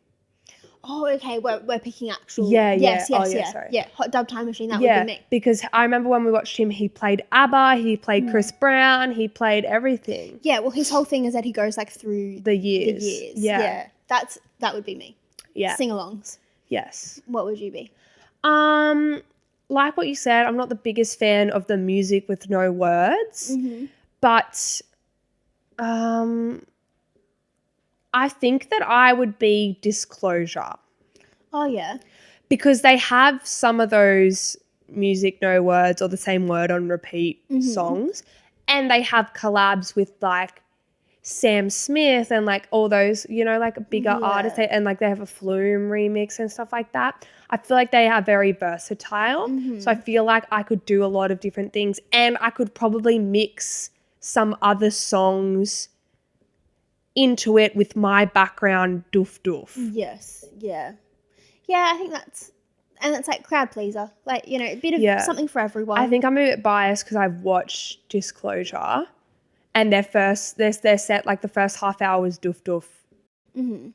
[SPEAKER 1] Oh, okay. We're picking actual.
[SPEAKER 2] Yes.
[SPEAKER 1] Sorry. Yeah, Hot Dub Time Machine. That would be me.
[SPEAKER 2] Because I remember when we watched him, he played ABBA, he played Chris Brown, he played everything.
[SPEAKER 1] Yeah. Well, his whole thing is that he goes like through
[SPEAKER 2] the years.
[SPEAKER 1] Yeah. That would be me.
[SPEAKER 2] Yeah.
[SPEAKER 1] Sing-alongs.
[SPEAKER 2] Yes.
[SPEAKER 1] What would you be?
[SPEAKER 2] Like what you said, I'm not the biggest fan of the music with no words, but I think that I would be Disclosure.
[SPEAKER 1] Oh, yeah.
[SPEAKER 2] Because they have some of those music, no words, or the same word on repeat songs. And they have collabs with like Sam Smith and like all those, you know, like bigger artists. And like they have a Flume remix and stuff like that. I feel like they are very versatile. So I feel like I could do a lot of different things. And I could probably mix some other songs into it with my background doof.
[SPEAKER 1] Yes. Yeah. Yeah, I think that's like crowd pleaser. Like, you know, a bit of something for everyone.
[SPEAKER 2] I think I'm a bit biased because I've watched Disclosure and their set, like the first half hour was doof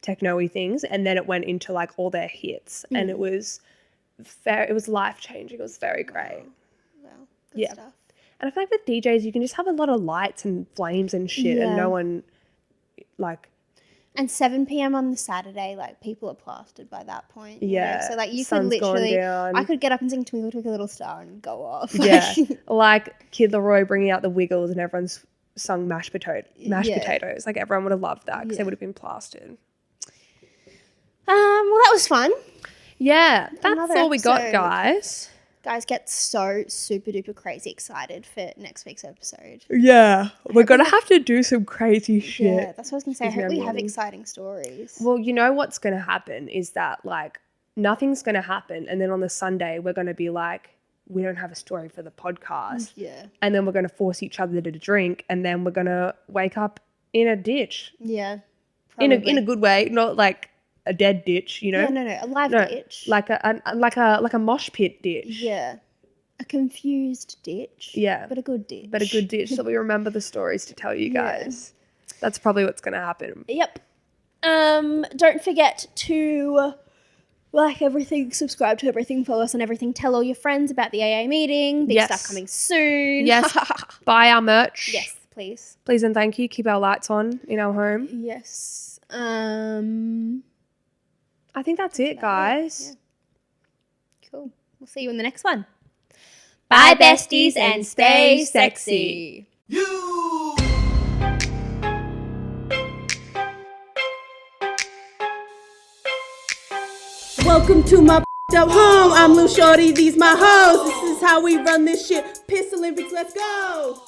[SPEAKER 2] techno-y things, and then it went into like all their hits and it was life-changing. It was very great.
[SPEAKER 1] Wow. Good stuff.
[SPEAKER 2] And I feel like with DJs you can just have a lot of lights and flames and shit and no one like.
[SPEAKER 1] And 7 p.m. on the Saturday, like people are plastered by that point. You know? So like you could literally, I could get up and sing Twinkle Twinkle Little Star and go off.
[SPEAKER 2] Yeah, like Kid Laroi bringing out the Wiggles and everyone's sung mashed potatoes. Like everyone would have loved that because they would have been plastered.
[SPEAKER 1] Well, that was fun.
[SPEAKER 2] Yeah, that's all we got, guys.
[SPEAKER 1] Guys, get so super duper crazy excited for next week's episode.
[SPEAKER 2] Yeah, we're going to have to do some crazy shit.
[SPEAKER 1] Yeah, that's what I was going to say. I hope we have exciting stories.
[SPEAKER 2] Well, you know what's going to happen is that like nothing's going to happen. And then on the Sunday, we're going to be like, we don't have a story for the podcast.
[SPEAKER 1] Yeah. And
[SPEAKER 2] then we're going to force each other to drink. And then we're going to wake up in a ditch.
[SPEAKER 1] Yeah.
[SPEAKER 2] In a good way, not like a dead ditch, you know?
[SPEAKER 1] No, a live ditch.
[SPEAKER 2] Like a mosh pit ditch.
[SPEAKER 1] Yeah. A confused ditch.
[SPEAKER 2] Yeah.
[SPEAKER 1] But a good ditch.
[SPEAKER 2] So we remember the stories to tell you guys. Yeah. That's probably what's going to happen.
[SPEAKER 1] Yep. Don't forget to like everything, subscribe to everything, follow us on everything, tell all your friends about the AA meeting. Big stuff coming soon.
[SPEAKER 2] Yes. Buy our merch.
[SPEAKER 1] Yes, please.
[SPEAKER 2] Please and thank you. Keep our lights on in our home.
[SPEAKER 1] Yes.
[SPEAKER 2] I think that's it, guys.
[SPEAKER 1] Yeah. Cool. We'll see you in the next one. Bye, besties, and stay sexy.
[SPEAKER 3] You! Welcome to my up home. I'm Lou Shorty. These my hoes. This is how we run this shit. Piss Olympics. Let's go.